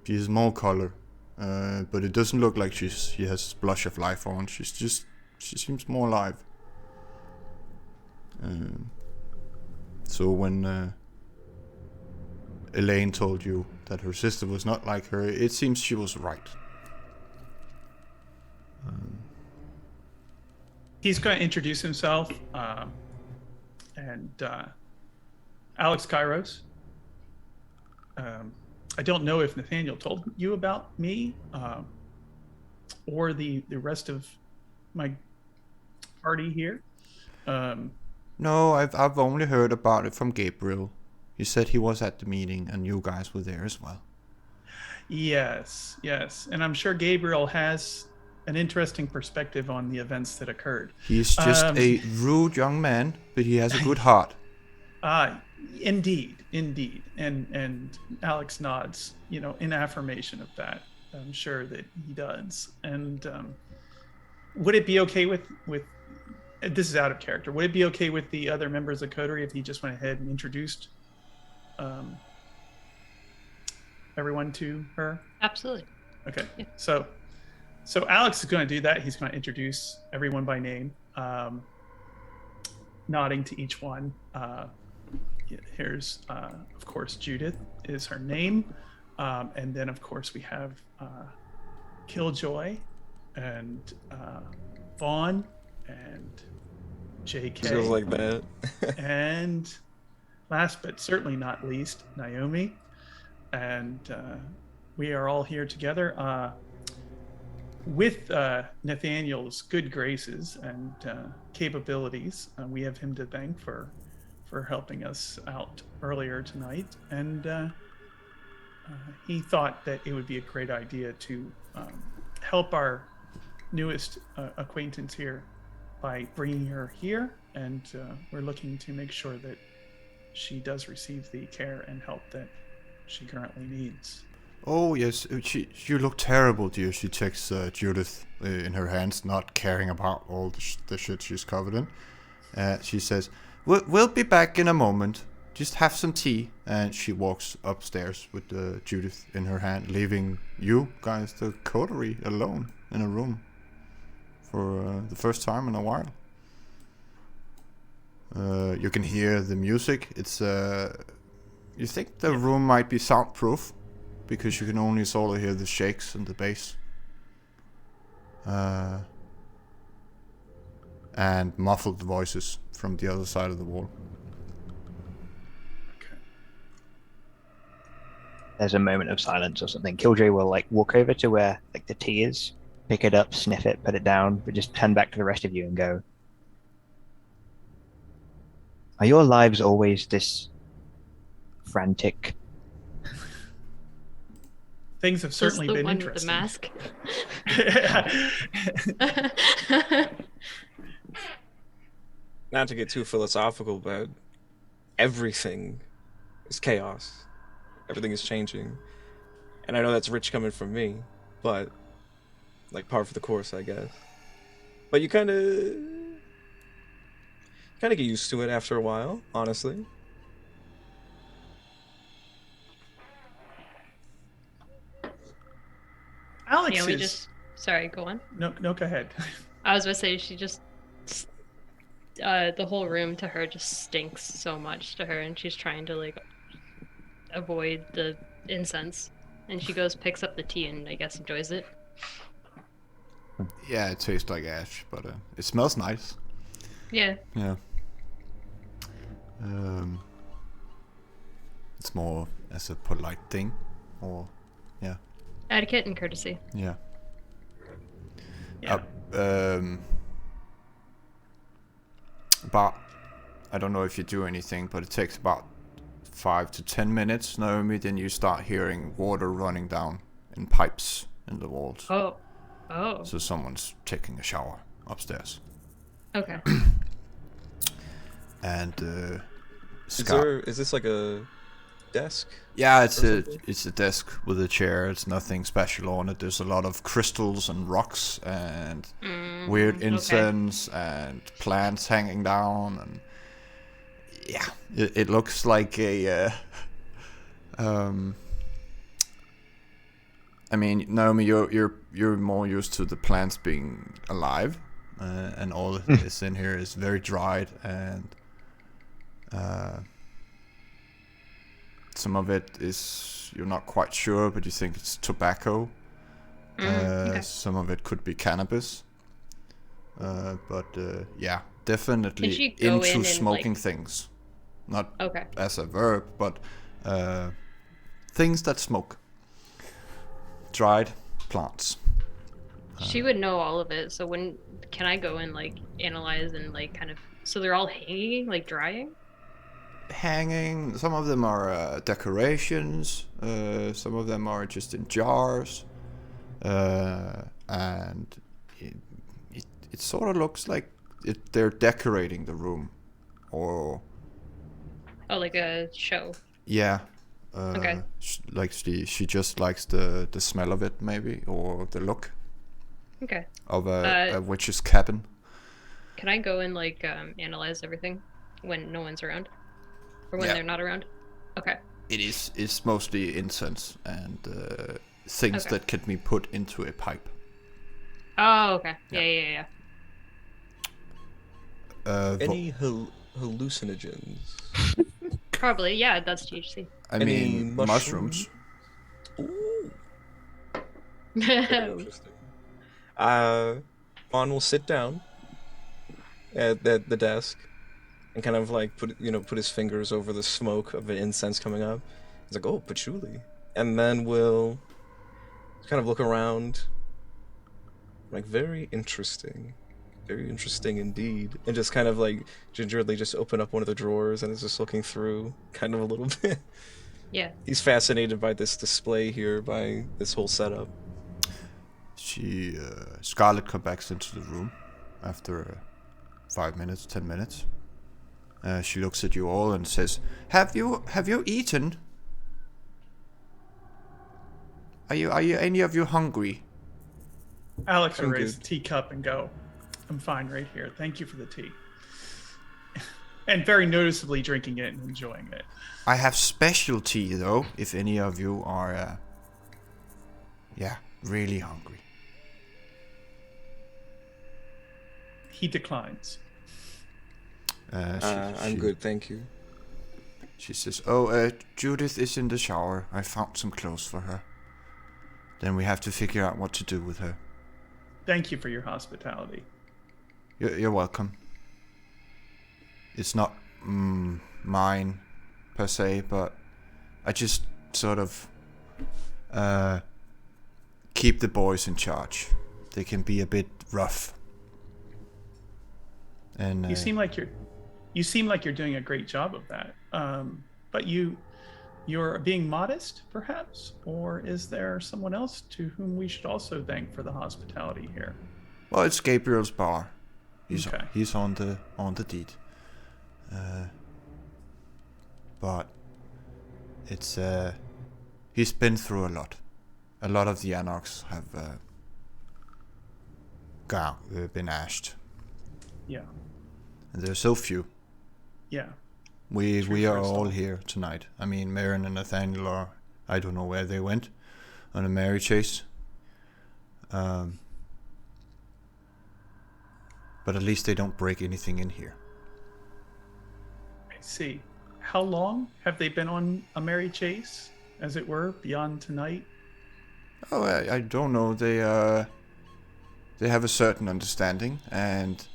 She has more color, but it doesn't look like she has blush of life on. She seems more alive. So when Elaine told you that her sister was not like her, it seems she was right. He's going to introduce himself, and Alex Kairos. I don't know if Nathaniel told you about me, or the rest of my party here. No, I've only heard about it from Gabriel. He said he was at the meeting and you guys were there as well. Yes, and I'm sure Gabriel has an interesting perspective on the events that occurred. He's just a rude young man, but he has a good heart. Indeed, and Alex nods, in affirmation of that. I'm sure that he does. And would it be okay with this is out of character? Would it be okay with the other members of Coterie if he just went ahead and introduced everyone to her? Absolutely. Okay. Yeah. So Alex is going to do that. He's going to introduce everyone by name, nodding to each one. here's, of course, Judith is her name. And then, of course, we have Killjoy and Vaughn and JK. Feels like that. And last but certainly not least, Naomi. And we are all here together with Nathaniel's good graces and capabilities. We have him to thank for helping us out earlier tonight. And he thought that it would be a great idea to help our newest acquaintance here by bringing her here, and we're looking to make sure that she does receive the care and help that she currently needs. Oh yes, you look terrible, dear. She takes Judith in her hands, not caring about all the shit she's covered in. She says, we'll be back in a moment. Just have some tea. And she walks upstairs with Judith in her hand, leaving you guys, the coterie, alone in a room for the first time in a while. You can hear the music. It's you think the room might be soundproof because you can only sort of hear the shakes and the bass. And muffled voices from the other side of the wall. There's a moment of silence or something. Killjoy will like walk over to where like the tea is, pick it up, sniff it, put it down, but just turn back to the rest of you and go, "Are your lives always this frantic?" Things have certainly been one interesting. With the mask. Not to get too philosophical, but everything is chaos. Everything is changing. And I know that's rich coming from me, but like par for the course, I guess. But you kind of get used to it after a while, honestly. Alex Yeah, we is... just... Sorry, go on. No, go ahead. I was going to say, she just... the whole room to her just stinks so much to her, and she's trying to, like, avoid the incense. And she goes, picks up the tea, and I guess enjoys it. Yeah, it tastes like ash, but it smells nice. Yeah. Yeah. It's more as a polite thing, or yeah. Etiquette and courtesy. Yeah. Yeah. About, I don't know if you do anything, but it takes about 5 to 10 minutes, Naomi, then you start hearing water running down in pipes in the walls. Oh. So someone's taking a shower upstairs. Okay. And Is this like a desk? Yeah, it's a desk with a chair. It's nothing special on it. There's a lot of crystals and rocks and weird incense and plants hanging down, and yeah, it looks like a I mean, Naomi, you're more used to the plants being alive, and all this in here is very dried, and some of it is you're not quite sure, but you think it's tobacco. Some of it could be cannabis. But yeah, definitely into smoking things, not as a verb, but things that smoke. Dried plants. She would know all of it, so can I go and like analyze and like kind of, so they're all hanging, like drying? Hanging, some of them are decorations, some of them are just in jars, and it sort of looks like they're decorating the room, or like a show. Yeah. Like she just likes the smell of it, maybe, or the look. Okay. Of a witch's cabin. Can I go and like analyze everything when no one's around, or when they're not around? Okay. It's mostly incense and things that can be put into a pipe. Oh, okay. Yeah. Any hallucinogens? Probably, yeah, that's THC. I Any mean, mushrooms. Ooh, very interesting. Vaughn will sit down at the desk and kind of like put his fingers over the smoke of the incense coming up. He's like, oh, patchouli, and then we'll kind of look around, like very interesting indeed, and just kind of like gingerly just open up one of the drawers and is just looking through kind of a little bit. Yeah. He's fascinated by this display here, by this whole setup. Scarlet comes back into the room after 5 minutes, 10 minutes. She looks at you all and says, "Have you eaten? Are you any of you hungry?" Alex will I'm raise good. the teacup and go, "I'm fine right here. Thank you for the tea." And very noticeably drinking it and enjoying it. I have special tea though, if any of you are, really hungry. He declines. I'm good, thank you. She says, Judith is in the shower. I found some clothes for her. Then we have to figure out what to do with her. Thank you for your hospitality. You're welcome. It's not mine, per se, but I just sort of keep the boys in charge. They can be a bit rough. And You seem like you're doing a great job of that. But you're being modest, perhaps, or is there someone else to whom we should also thank for the hospitality here? well, it's Gabriel's bar. Okay. He's on the deed. But it's he's been through a lot. A lot of the Anarchs have been ashed. Yeah. And there's so few. Yeah. We True are first all off. here tonight. I mean, Marin and Nathaniel are, I don't know where they went, on a merry chase. But at least they don't break anything in here. I see. How long have they been on a merry chase, as it were, beyond tonight? Oh, I don't know. They have a certain understanding, and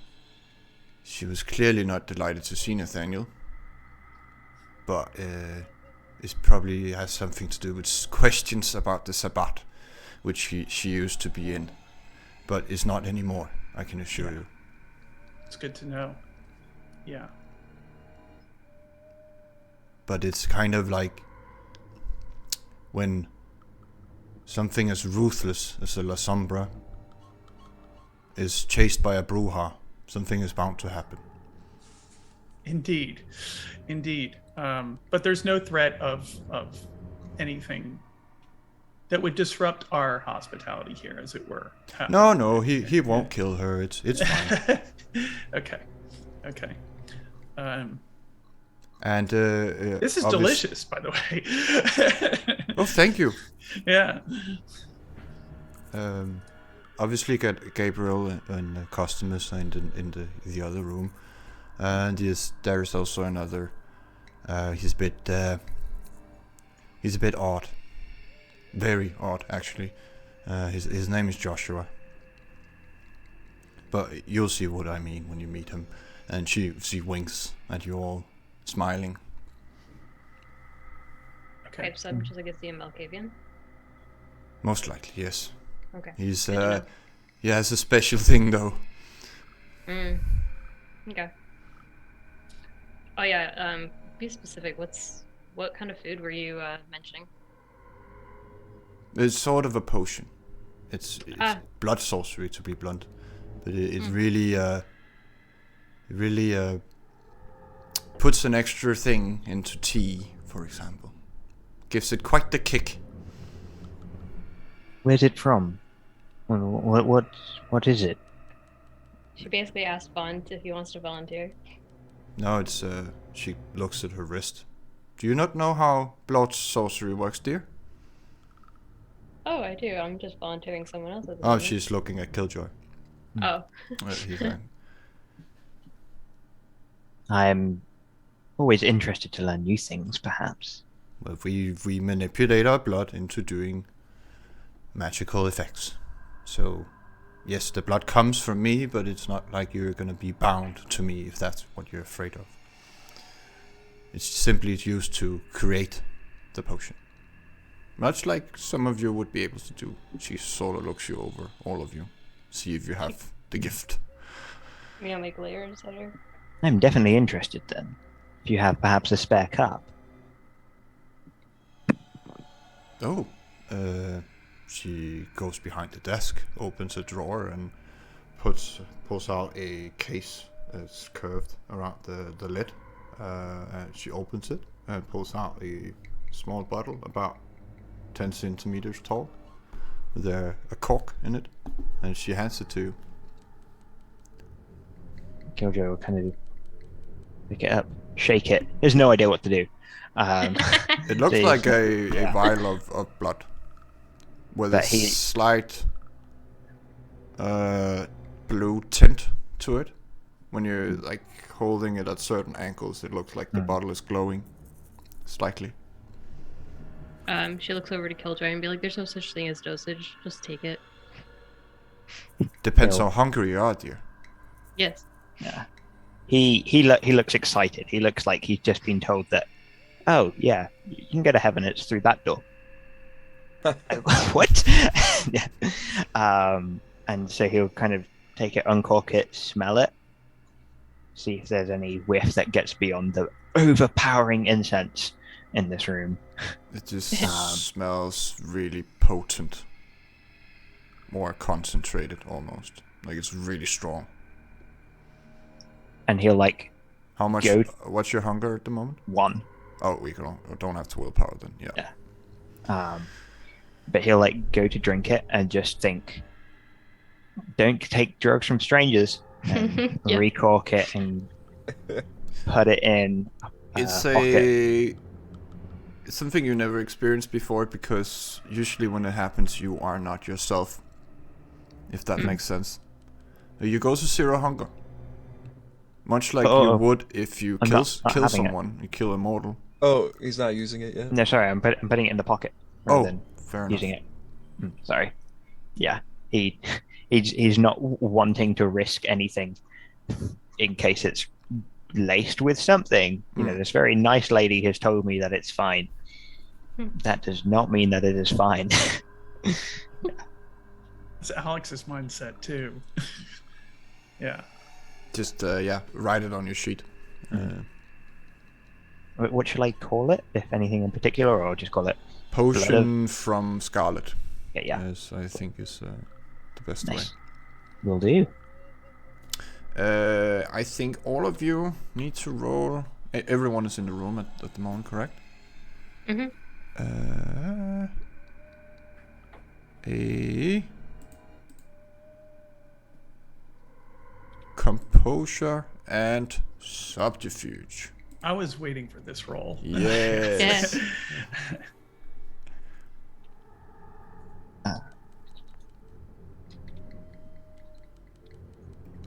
she was clearly not delighted to see Nathaniel. But it probably has something to do with questions about the Sabbat, which she used to be in, but is not anymore, I can assure you. It's good to know. Yeah. But it's kind of like when something as ruthless as a La Sombra is chased by a Bruja, something is bound to happen. Indeed. But there's no threat of anything that would disrupt our hospitality here, as it were. No, he won't kill her. It's fine. Okay. And This is delicious, by the way. Oh, thank you. Yeah. Obviously, Gabriel and Costumus are in the other room, and there is also another. He's a bit odd, very odd actually. His name is Joshua, but you'll see what I mean when you meet him. And she winks at you all, smiling. Okay. Pipes up just like it's the Malkavian. Most likely, yes. Okay. He's Good to know. he has a special thing though. Okay. Oh yeah, be specific. What kind of food were you mentioning? It's sort of a potion. It's blood sorcery, to be blunt, but it really puts an extra thing into tea, for example. Gives it quite the kick. Where's it from? What is it? She basically asked Bond if he wants to volunteer. No, it's she looks at her wrist. Do you not know how blood sorcery works, dear? Oh, I do. I'm just volunteering someone else. At the Oh, moment. she's looking at Killjoy. Oh. He's like, I'm Always interested to learn new things, perhaps. Well, we manipulate our blood into doing magical effects. So, yes, the blood comes from me, but it's not like you're gonna be bound to me if that's what you're afraid of. It's simply used to create the potion. Much like some of you would be able to do. She sort of looks you over, all of you. See if you have the gift. We don't make layers at her. I'm definitely interested then. If you have perhaps a spare cup. Oh, she goes behind the desk, opens a drawer, and pulls out a case that's curved around the lid. And she opens it and pulls out a small bottle about 10 centimeters tall with a cork in it, and she hands it to you. Killjoy will kind of pick it up, shake it. He has no idea what to do. It looks so like a vial of blood with But a he- slight blue tint to it. When you're like holding it at certain angles, it looks like the bottle is glowing slightly. She looks over to Killjoy and be like, "There's no such thing as dosage. Just take it." Depends Well- how hungry you are, dear. Yes. Yeah. He looks excited. He looks like he's just been told that, oh yeah, you can go to heaven. It's through that door. What? Yeah. And so he'll kind of take it, uncork it, smell it, see if there's any whiff that gets beyond the overpowering incense in this room. It just smells really potent. More concentrated almost. Like it's really strong. And he'll like How much? Go- What's your hunger at the moment? 1. Oh, we don't have to willpower then. Yeah. Yeah. But he'll like go to drink it and just think, don't take drugs from strangers. And Yeah. recork it and put it in. It's pocket. it's something you never experienced before, because usually when it happens, you are not yourself. If that makes sense. You go to zero hunger. Much like you would if you I'm kill not kill having it. someone, you kill a mortal. Oh, he's not using it yet. No, sorry, I'm putting it in the pocket rather Oh, than fair enough. using it. Sorry. Yeah, he's not wanting to risk anything in case it's laced with something. You know, this very nice lady has told me that it's fine. That does not mean that it is fine. It's Alex's mindset too. Yeah. Just write it on your sheet. What should I call it? If anything in particular, or just call it Potion from Scarlet. Yeah. Yes, I think is the best Nice. Will do. way. I think all of you need to roll. Everyone is in the room at the moment, correct? Mhm. A composure and subterfuge. I was waiting for this roll. Yes.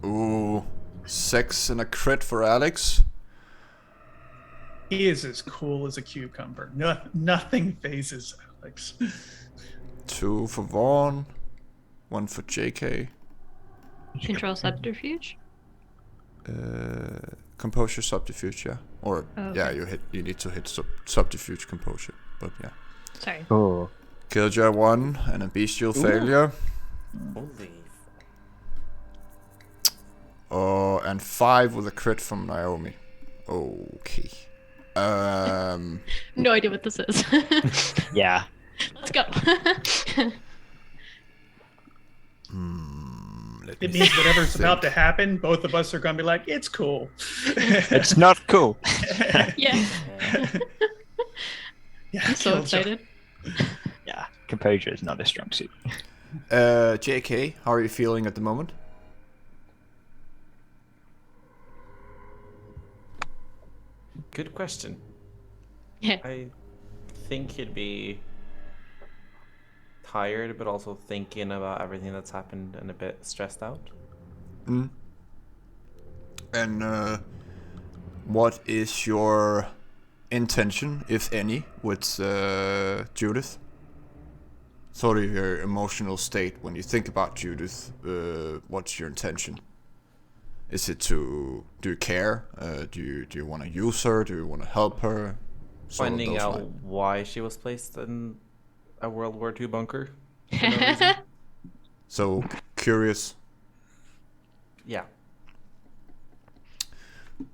Ooh, 6 and a crit for Alex. He is as cool as a cucumber. Nothing phases Alex. 2 for Vaughn. 1 for JK. Control subterfuge. Composure subterfuge, yeah. Or yeah, you need to hit subterfuge composure, but yeah. Sorry. Oh, Killjoy 1 and a bestial failure. Holy. And 5 with a crit from Naomi. Okay. No idea what this is. yeah. Let's go. It means whatever's about to happen, both of us are going to be like, it's cool. It's not cool. Yeah. Yeah, I'm so Killjoy. excited. Yeah, composure is not a strong suit. JK, how are you feeling at the moment? Good question. Yeah. I think he'd be tired, but also thinking about everything that's happened and a bit stressed out. And what is your intention, if any, with Judith? Sort of your emotional state when you think about Judith. What's your intention? Is it do you care? Do you want to use her? Do you want to help her? Finding out why she was placed in a World War II bunker for no reason. So curious. Yeah.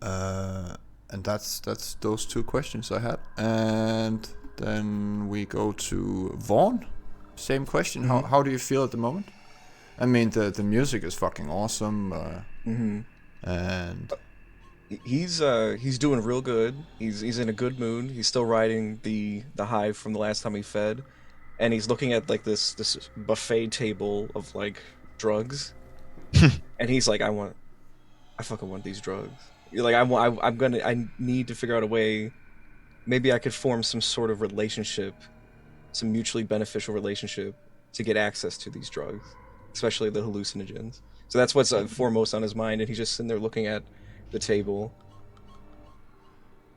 And that's those two questions I had, and then we go to Vaughn. Same question. Mm-hmm. How do you feel at the moment? I mean, the music is fucking awesome. And he's doing real good. He's in a good mood. He's still riding the high from the last time he fed, and he's looking at like this buffet table of like drugs, and he's like, I fucking want these drugs. Like I need to figure out a way. Maybe I could form some sort of relationship, some mutually beneficial relationship, to get access to these drugs, especially the hallucinogens. So that's what's foremost on his mind, and he's just sitting there looking at the table.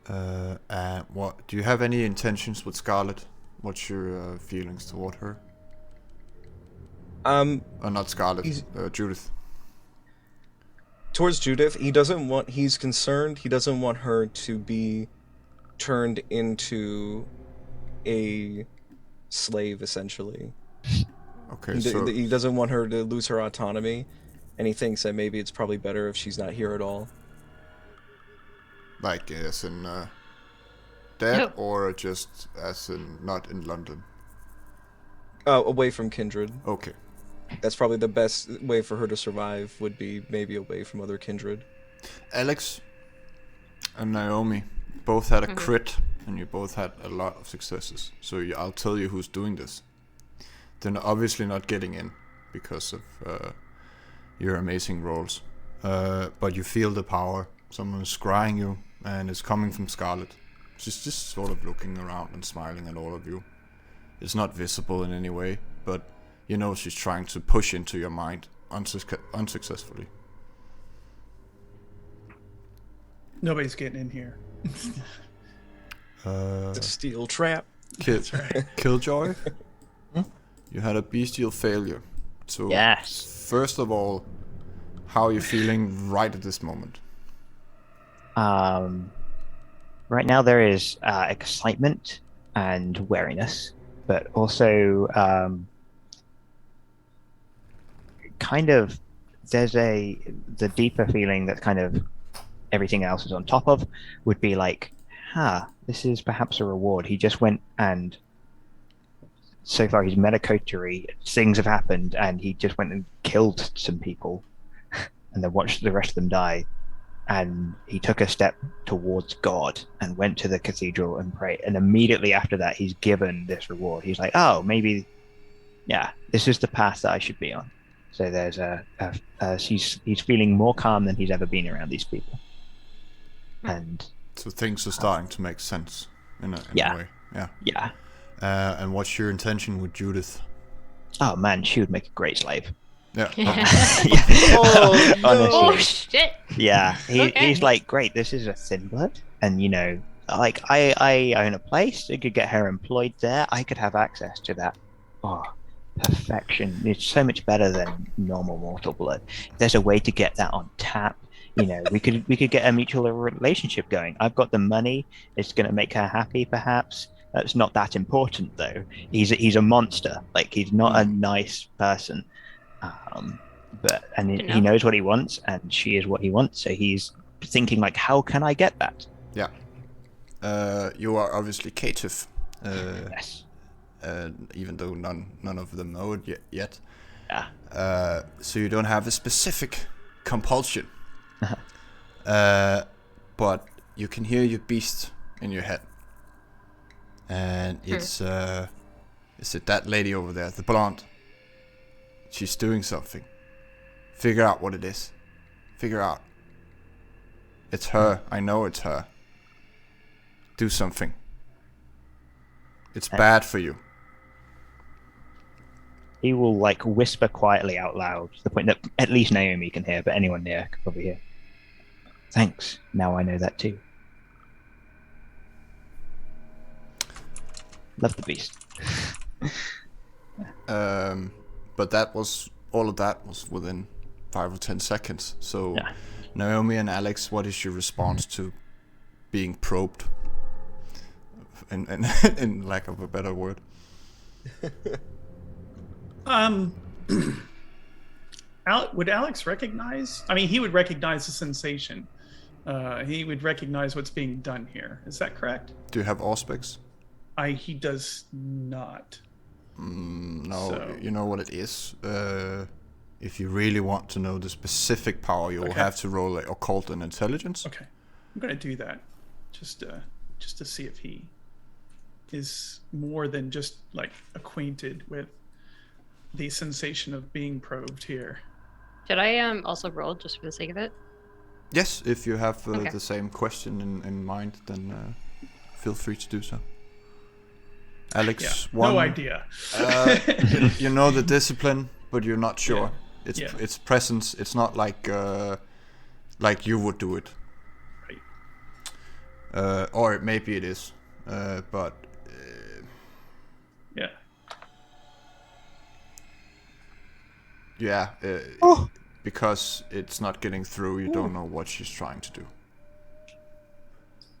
What do you have any intentions with Scarlet? What's your feelings toward her? Not Scarlet, Judith. Towards Judith, he's concerned. He doesn't want her to be turned into a slave, essentially. Okay, he doesn't want her to lose her autonomy, and he thinks that maybe it's probably better if she's not here at all. Like as in dead, or just as in not in London? Away from kindred. Okay. That's probably the best way for her to survive, would be maybe away from other kindred. Alex and Naomi both had a crit, and you both had a lot of successes. So I'll tell you who's doing this. They're obviously not getting in because of your amazing rolls. But you feel the power. Someone is scrying you, and it's coming from Scarlet. She's just sort of looking around and smiling at all of you. It's not visible in any way, but you know she's trying to push into your mind unsuccessfully. Nobody's getting in here. The steel trap. That's right. Killjoy, you had a bestial failure. So yes. First of all, how are you feeling right at this moment? Right now there is excitement and wariness, but also kind of there's the deeper feeling that kind of everything else is on top of would be like, this is perhaps a reward. He just went, and so far he's met a coterie, things have happened, and he just went and killed some people and then watched the rest of them die. And he took a step towards God and went to the cathedral and prayed. And immediately after that, he's given this reward. He's like, oh, maybe, this is the path that I should be on. So there's he's feeling more calm than he's ever been around these people. And so things are starting to make sense in a way. Yeah. And what's your intention with Judith? Oh man, she would make a great slave. Yeah. Oh, no. Honestly. Oh shit. Yeah, he's like, great, this is a thin blood, and like I own a place. I could get her employed there. I could have access to that. Oh, perfection! It's so much better than normal mortal blood. If there's a way to get that on tap, we could get a mutual relationship going. I've got the money. It's going to make her happy, perhaps. That's not that important though. He's a monster. Like, he's not a nice person. But he knows what he wants, and she is what he wants. So he's thinking like, how can I get that? Yeah. You are obviously caitiff. Yes. Even though none of them know it yet. Yeah. So you don't have a specific compulsion. But you can hear your beast in your head. And it's it that lady over there, the blonde? She's doing something. Figure out what it is. Figure out. It's her. I know it's her. Do something. It's bad for you. He will like whisper quietly out loud to the point that at least Naomi can hear, but anyone near can probably hear. Thanks. Now I know that too. Love the beast. But that was all of that was within 5 or 10 seconds. So, Yeah. Naomi and Alex, what is your response to being probed? In lack of a better word. Would Alex recognize? I mean, he would recognize the sensation. He would recognize what's being done here. Is that correct? Do you have auspex? He does not. No, So- you know what it is. If you really want to know the specific power, you will have to roll a occult and intelligence. Okay, I'm gonna do that, just to see if he is more than just like acquainted with the sensation of being probed here. Should I also roll just for the sake of it? Yes, if you have Okay. the same question in mind, then feel free to do so. Alex, Yeah, one. no idea. You know the discipline, but you're not sure. Yeah. It's presence. It's not like you would do it. Right. Or maybe it is, but Yeah. yeah, because it's not getting through. You don't know what she's trying to do.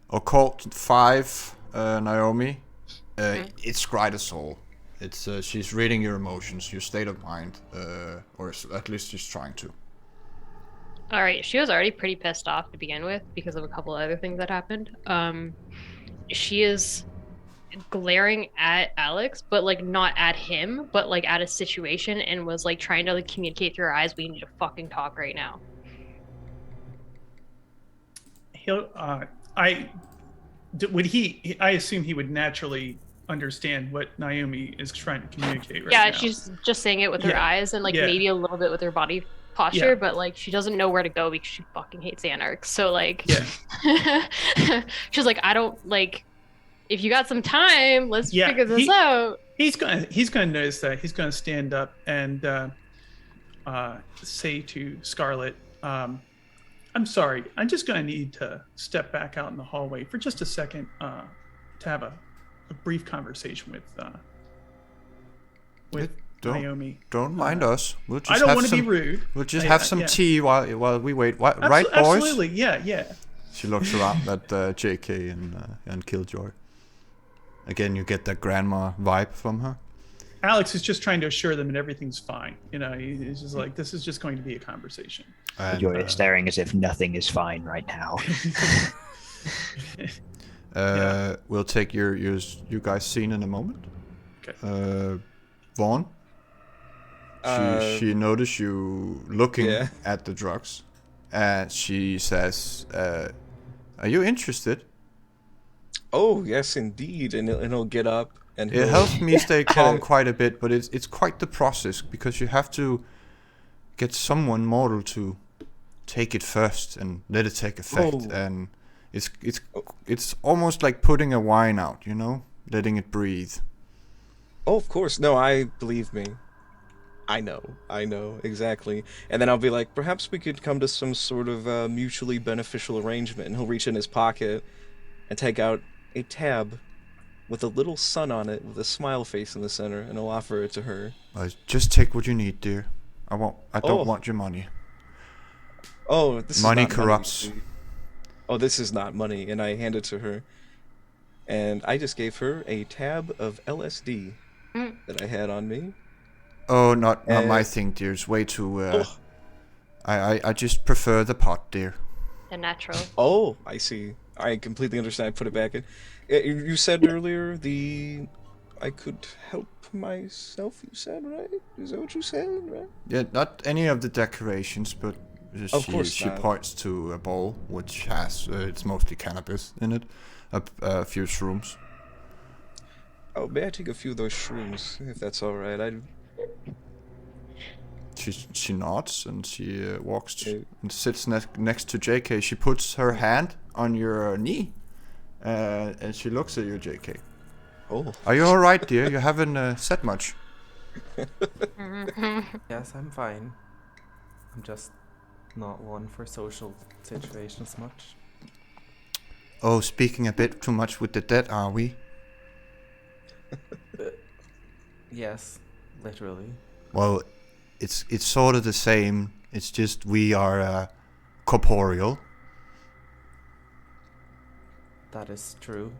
Occult 5, Naomi. It's Scry the Soul. It's she's reading your emotions, your state of mind, or at least she's trying to. All right, she was already pretty pissed off to begin with because of a couple other things that happened. She is glaring at Alex, but like not at him, but like at a situation, and was like trying to like communicate through her eyes. We need to fucking talk right now. I assume he would naturally understand what Naomi is trying to communicate right now. Yeah, she's just saying it with her Yeah, eyes and like yeah. maybe a little bit with her body posture, Yeah. but like she doesn't know where to go because she fucking hates Anarchs. So like, Yeah. she's like, I don't like. If you got some time, let's Yeah, figure this out. He's gonna notice that. He's gonna stand up and say to Scarlet, "I'm sorry. I'm just gonna need to step back out in the hallway for just a second to have a brief conversation with Naomi. Don't mind us. We'll just I don't have want to some, be rude. We'll just have some tea while we wait. Right, boys? Absolutely. Yeah. She looks around at JK and Killjoy. Again, you get that grandma vibe from her. Alex is just trying to assure them that everything's fine. You know, he's just like, this is just going to be a conversation. And, You're staring as if nothing is fine right now. We'll take your you guys' scene in a moment. Okay. Vaughn. She noticed you looking at the drugs, and she says, "Are you interested?" Oh yes, indeed, and he'll get up and It helps me stay calm quite a bit, but it's quite the process because you have to get someone mortal to take it first and let it take effect, and it's almost like putting a wine out, you know, letting it breathe. Oh, of course. No, believe me. I know exactly. And then I'll be like, perhaps we could come to some sort of mutually beneficial arrangement. And he'll reach in his pocket and take out a tab with a little sun on it with a smile face in the center, and he'll offer it to her. Just take what you need, dear. I don't want your money. Oh, this Money is not corrupts. Money. Oh, this is not money, and I hand it to her. And I just gave her a tab of LSD that I had on me. Oh, not my thing, dear. It's way too. I just prefer the pot, dear. The natural. Oh, I see. I completely understand. I put it back in. You said earlier I could help myself. You said, right? Is that what you said, right? Yeah, not any of the decorations, but Of course she not. points to a bowl which has it's mostly cannabis in it, a few shrooms. Oh, may I take a few of those shrooms, if that's all right? She nods and she walks and sits next to JK. She puts her hand on your knee, and she looks at you, JK. Oh. Are you all right, dear? You haven't said much. Yes, I'm fine. I'm just not one for social situations much. Oh, speaking a bit too much with the dead, are we? Yes, literally. Well, it's sort of the same. It's just we are corporeal. That is true.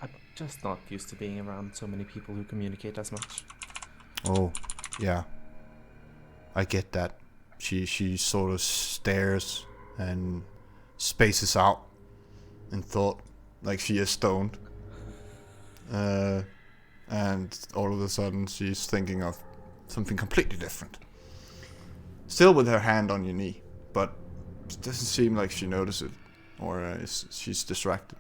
I'm just not used to being around so many people who communicate as much. Oh, yeah. I get that. She sort of stares and spaces out in thought, like she is stoned. And all of a sudden she's thinking of something completely different. Still with her hand on your knee, but it doesn't seem like she notices it, or she's distracted.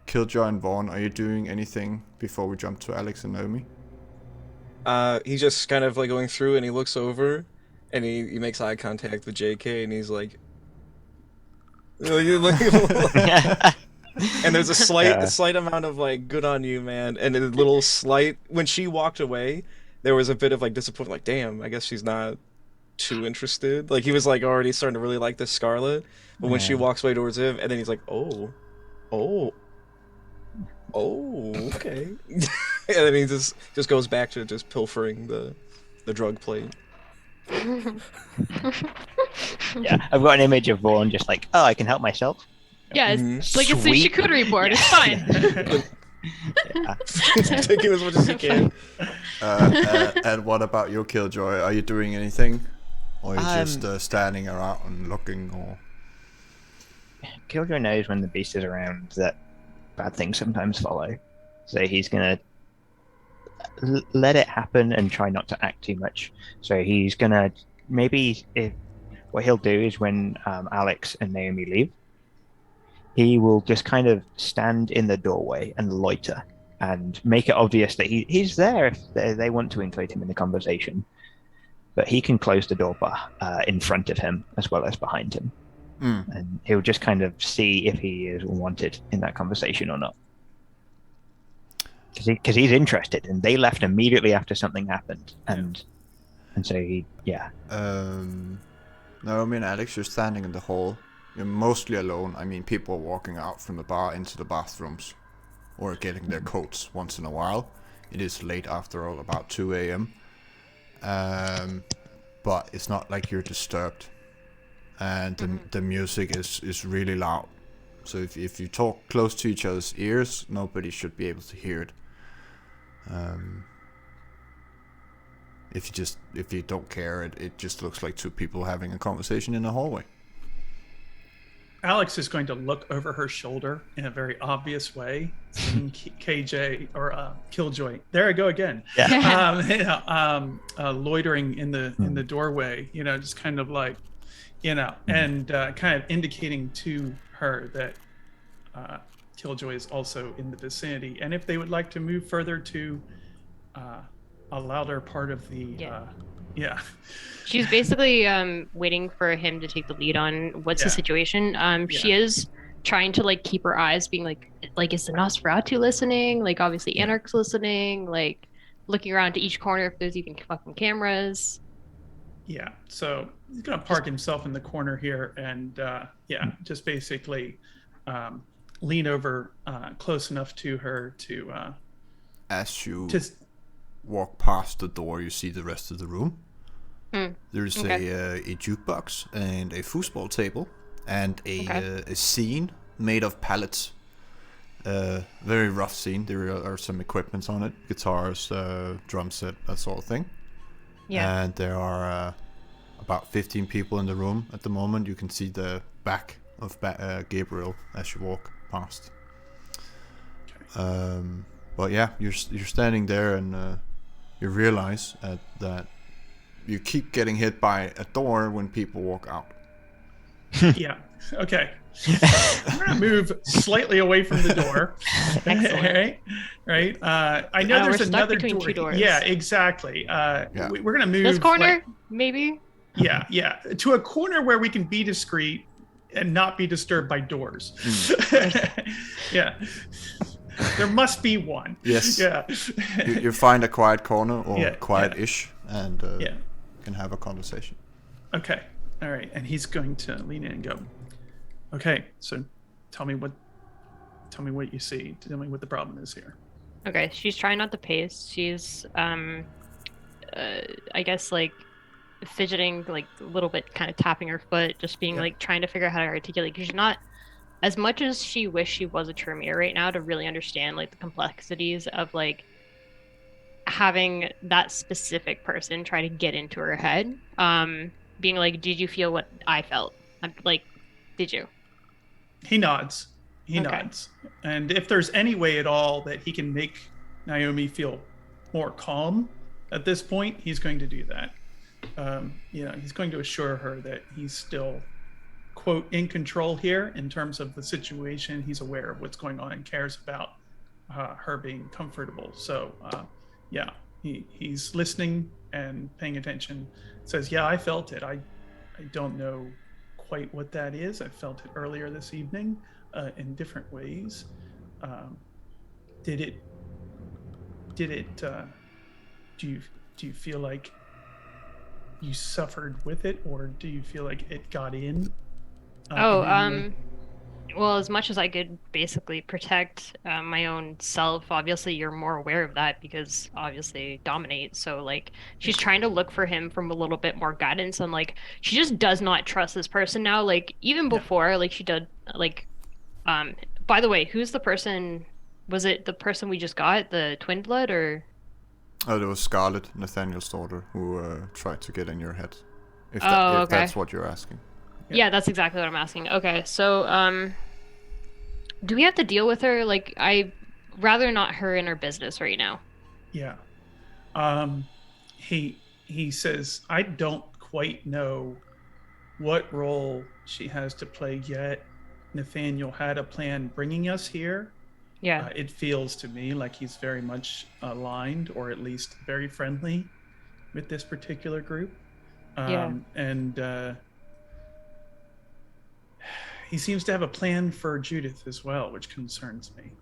Killjoy and Vaughn, are you doing anything before we jump to Alex and Naomi? He's just kind of like going through, and he looks over, and he makes eye contact with JK, and he's like, and there's a slight amount of like, good on you, man, and a little slight, when she walked away, there was a bit of like disappointment, like, damn, I guess she's not too interested. Like, he was like already starting to really like this Scarlet, but when she walks away towards him, and then he's like, oh, okay. And then he just goes back to just pilfering the drug plate. Yeah, I've got an image of Vaughn just like, oh, I can help myself. Yeah, it's like it's a Sweet. charcuterie board. It's fine. Take it as much as you can. And what about your Killjoy? Are you doing anything? Or are you just standing around and looking? Or Killjoy knows when the beast is around that bad things sometimes follow. So he's going to let it happen and try not to act too much. So he's going to what he'll do is when Alex and Naomi leave, he will just kind of stand in the doorway and loiter and make it obvious that he's there if they want to include him in the conversation. But he can close the door in front of him as well as behind him. And he'll just kind of see if he is wanted in that conversation or not. Because he's interested, and they left immediately after something happened. And so Naomi and Alex, you're standing in the hall. You're mostly alone. I mean, people are walking out from the bar into the bathrooms or getting their coats once in a while. It is late after all, about 2 a.m. But it's not like you're disturbed. And the music is really loud. So if you talk close to each other's ears, nobody should be able to hear it. If you don't care, it just looks like two people having a conversation in the hallway. Alex is going to look over her shoulder in a very obvious way, seeing KJ or Killjoy. There I go again. Yeah. Loitering in the doorway, just kind of like, and kind of indicating to her that Killjoy is also in the vicinity, and if they would like to move further to a louder part of the She's basically waiting for him to take the lead on what's the situation. She is trying to like keep her eyes being like is the Nosferatu listening? Like obviously Anarchs listening, like looking around to each corner if there's even fucking cameras. Yeah, so he's gonna park himself in the corner here and just basically lean over close enough to her to as you walk past the door, you see the rest of the room. There's a jukebox and a foosball table and a scene made of pallets. Very rough scene. There are some equipments on it, guitars, drum set, that sort of thing. Yeah. And there are about 15 people in the room at the moment. You can see the back of Gabriel as you walk past. But yeah, you're standing there and you realize that you keep getting hit by a door when people walk out. Yeah. Okay. I'm gonna move slightly away from the door. Excellent. Right. I know there's another door. 2 doors. Yeah. Exactly. We're gonna move this corner, maybe. Yeah. To a corner where we can be discreet and not be disturbed by doors. Yeah. There must be one. Yes. Yeah. You find a quiet corner or Yeah, quiet-ish and Yeah. can have a conversation. Okay. All right. And he's going to lean in and go, okay, so tell me what you see. Tell me what the problem is here. Okay, she's trying not to pace. She's I guess like fidgeting, like a little bit, kind of tapping her foot, just being like trying to figure out how to articulate, because she's not, as much as she wished she was a Tremere right now to really understand like the complexities of like having that specific person try to get into her head. Being like, did you feel what I felt? I'm like, did you? He nods. He nods. And if there's any way at all that he can make Naomi feel more calm at this point, he's going to do that. He's going to assure her that he's still, quote, in control here in terms of the situation. He's aware of what's going on and cares about her being comfortable. So, he's listening and paying attention. Says, yeah, I felt it. I don't know quite what that is. I felt it earlier this evening in different ways. Do you feel like you suffered with it, or do you feel like it got in? Well, as much as I could basically protect my own self, obviously you're more aware of that because obviously dominate. So like she's trying to look for him from a little bit more guidance, and like she just does not trust this person now. Like even before, like she did like by the way, who's the person? Was it the person we just got, the twin blood, or? Oh, there was Scarlet, Nathaniel's daughter, who tried to get in your head. If that's what you're asking. Yeah, that's exactly what I'm asking. Okay, so do we have to deal with her? Like, I rather not her in her business right now. Yeah. He says, I don't quite know what role she has to play yet. Nathaniel had a plan bringing us here. Yeah. It feels to me like he's very much aligned, or at least very friendly with this particular group. And he seems to have a plan for Judith as well, which concerns me.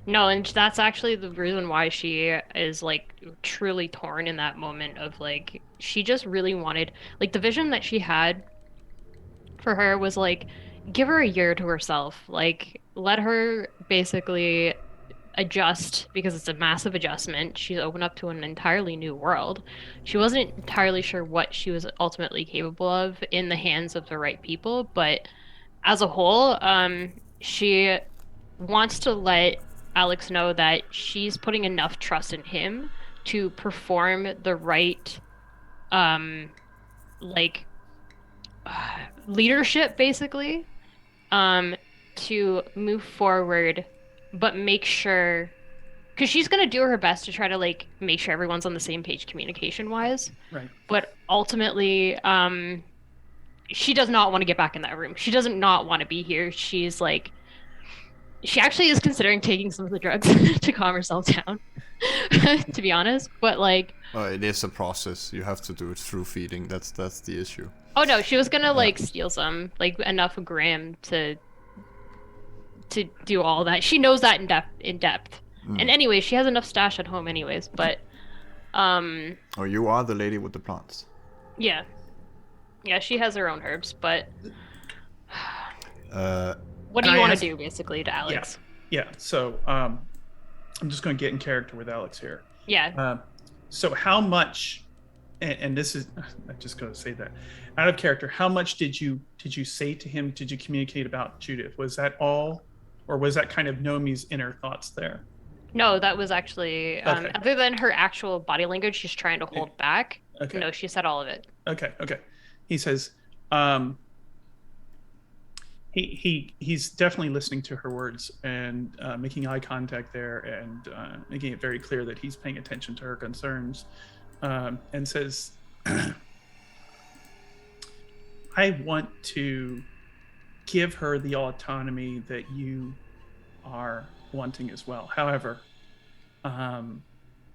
No, and that's actually the reason why she is like truly torn in that moment of like, she just really wanted, like the vision that she had for her was like, give her a year to herself, like let her basically adjust, because it's a massive adjustment. She's opened up to an entirely new world. She wasn't entirely sure what she was ultimately capable of in the hands of the right people, but as a whole, she wants to let Alex know that she's putting enough trust in him to perform the right leadership, basically, to move forward, but make sure, because she's going to do her best to try to like make sure everyone's on the same page communication wise, right? But ultimately she does not want to get back in that room. She doesn't not want to be here. She's like, she actually is considering taking some of the drugs to calm herself down, to be honest. But like, it is a process. You have to do it through feeding. That's the issue. Oh no, she was gonna like steal some, like enough of Graham to do all that. She knows that in depth. And anyway, she has enough stash at home anyways, but Oh, you are the lady with the plants. Yeah. Yeah, she has her own herbs, but what do you want to do basically to Alex? Yeah. So I'm just going to get in character with Alex here. Yeah. So how much, and this is, I'm just going to say that out of character, how much did you say to him? Did you communicate about Judith? Was that all, or was that kind of Nomi's inner thoughts there? No, that was actually other than her actual body language, she's trying to hold back. Okay. No, she said all of it. Okay. He says, he's definitely listening to her words and making eye contact there and making it very clear that he's paying attention to her concerns, and says, I want to give her the autonomy that you are wanting as well. However,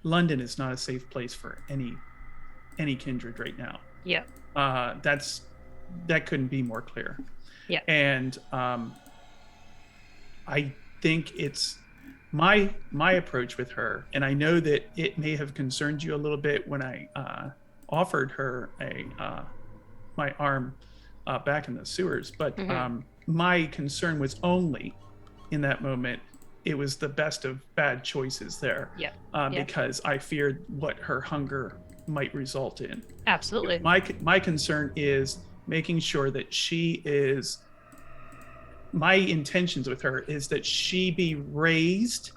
London is not a safe place for any kindred right now. Yeah. That couldn't be more clear. Yeah. And I think it's my approach with her, and I know that it may have concerned you a little bit when I offered her my arm back in the sewers, but my concern was only in that moment it was the best of bad choices there. Because I feared what her hunger might result in. Absolutely. My concern is making sure that she is, my intentions with her is that she be raised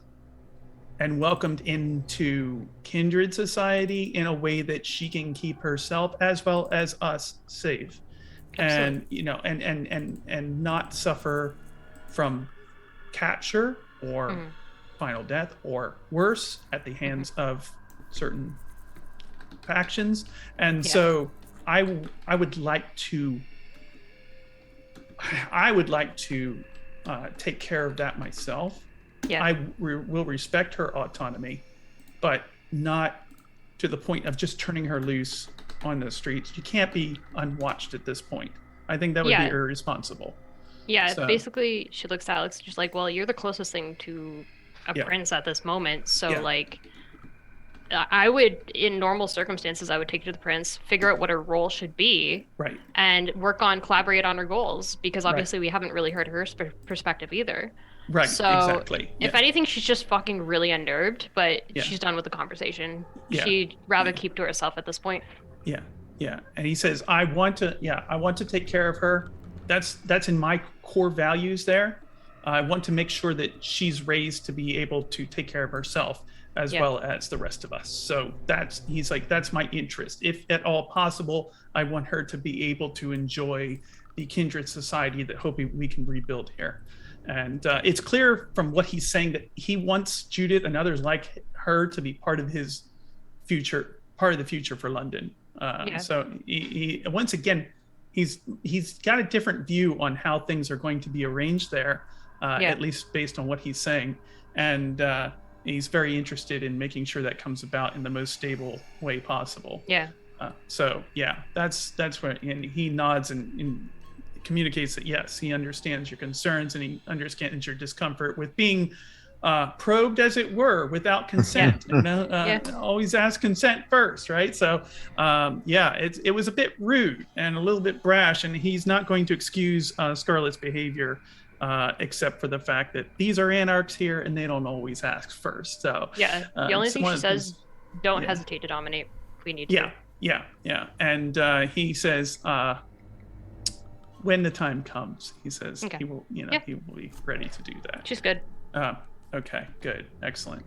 and welcomed into kindred society in a way that she can keep herself as well as us safe. Absolutely. And and not suffer from capture or final death, or worse, at the hands of certain factions. And so I would like to take care of that myself. I will respect her autonomy, but not to the point of just turning her loose on the streets. You can't be unwatched at this point. I think that would be irresponsible. So, basically, she looks at Alex just like, well, you're the closest thing to a prince at this moment. So, like, I would, in normal circumstances, I would take her to the prince, figure out what her role should be, and collaborate on her goals, because obviously we haven't really heard her perspective either. Right, so exactly. If anything, she's just fucking really unnerved, but she's done with the conversation. She'd rather keep to herself at this point. Yeah. And he says, I want to take care of her. That's in my core values there. I want to make sure that she's raised to be able to take care of herself as well as the rest of us. So he's like, that's my interest. If at all possible, I want her to be able to enjoy the kindred society that hoping we can rebuild here. And it's clear from what he's saying that he wants Judith and others like her to be part of the future for London. So he once again, he's got a different view on how things are going to be arranged there, at least based on what he's saying. And he's very interested in making sure that comes about in the most stable way possible. That's where, and he nods and communicates that yes, he understands your concerns and he understands your discomfort with being probed, as it were, without consent. Always ask consent first, right? So it was a bit rude and a little bit brash, and he's not going to excuse Scarlet's behavior, except for the fact that these are Anarchs here and they don't always ask first. So the only thing she says, don't hesitate to dominate if we need to. And he says, when the time comes, he says he will, he will be ready to do that. She's good. Okay, good, excellent.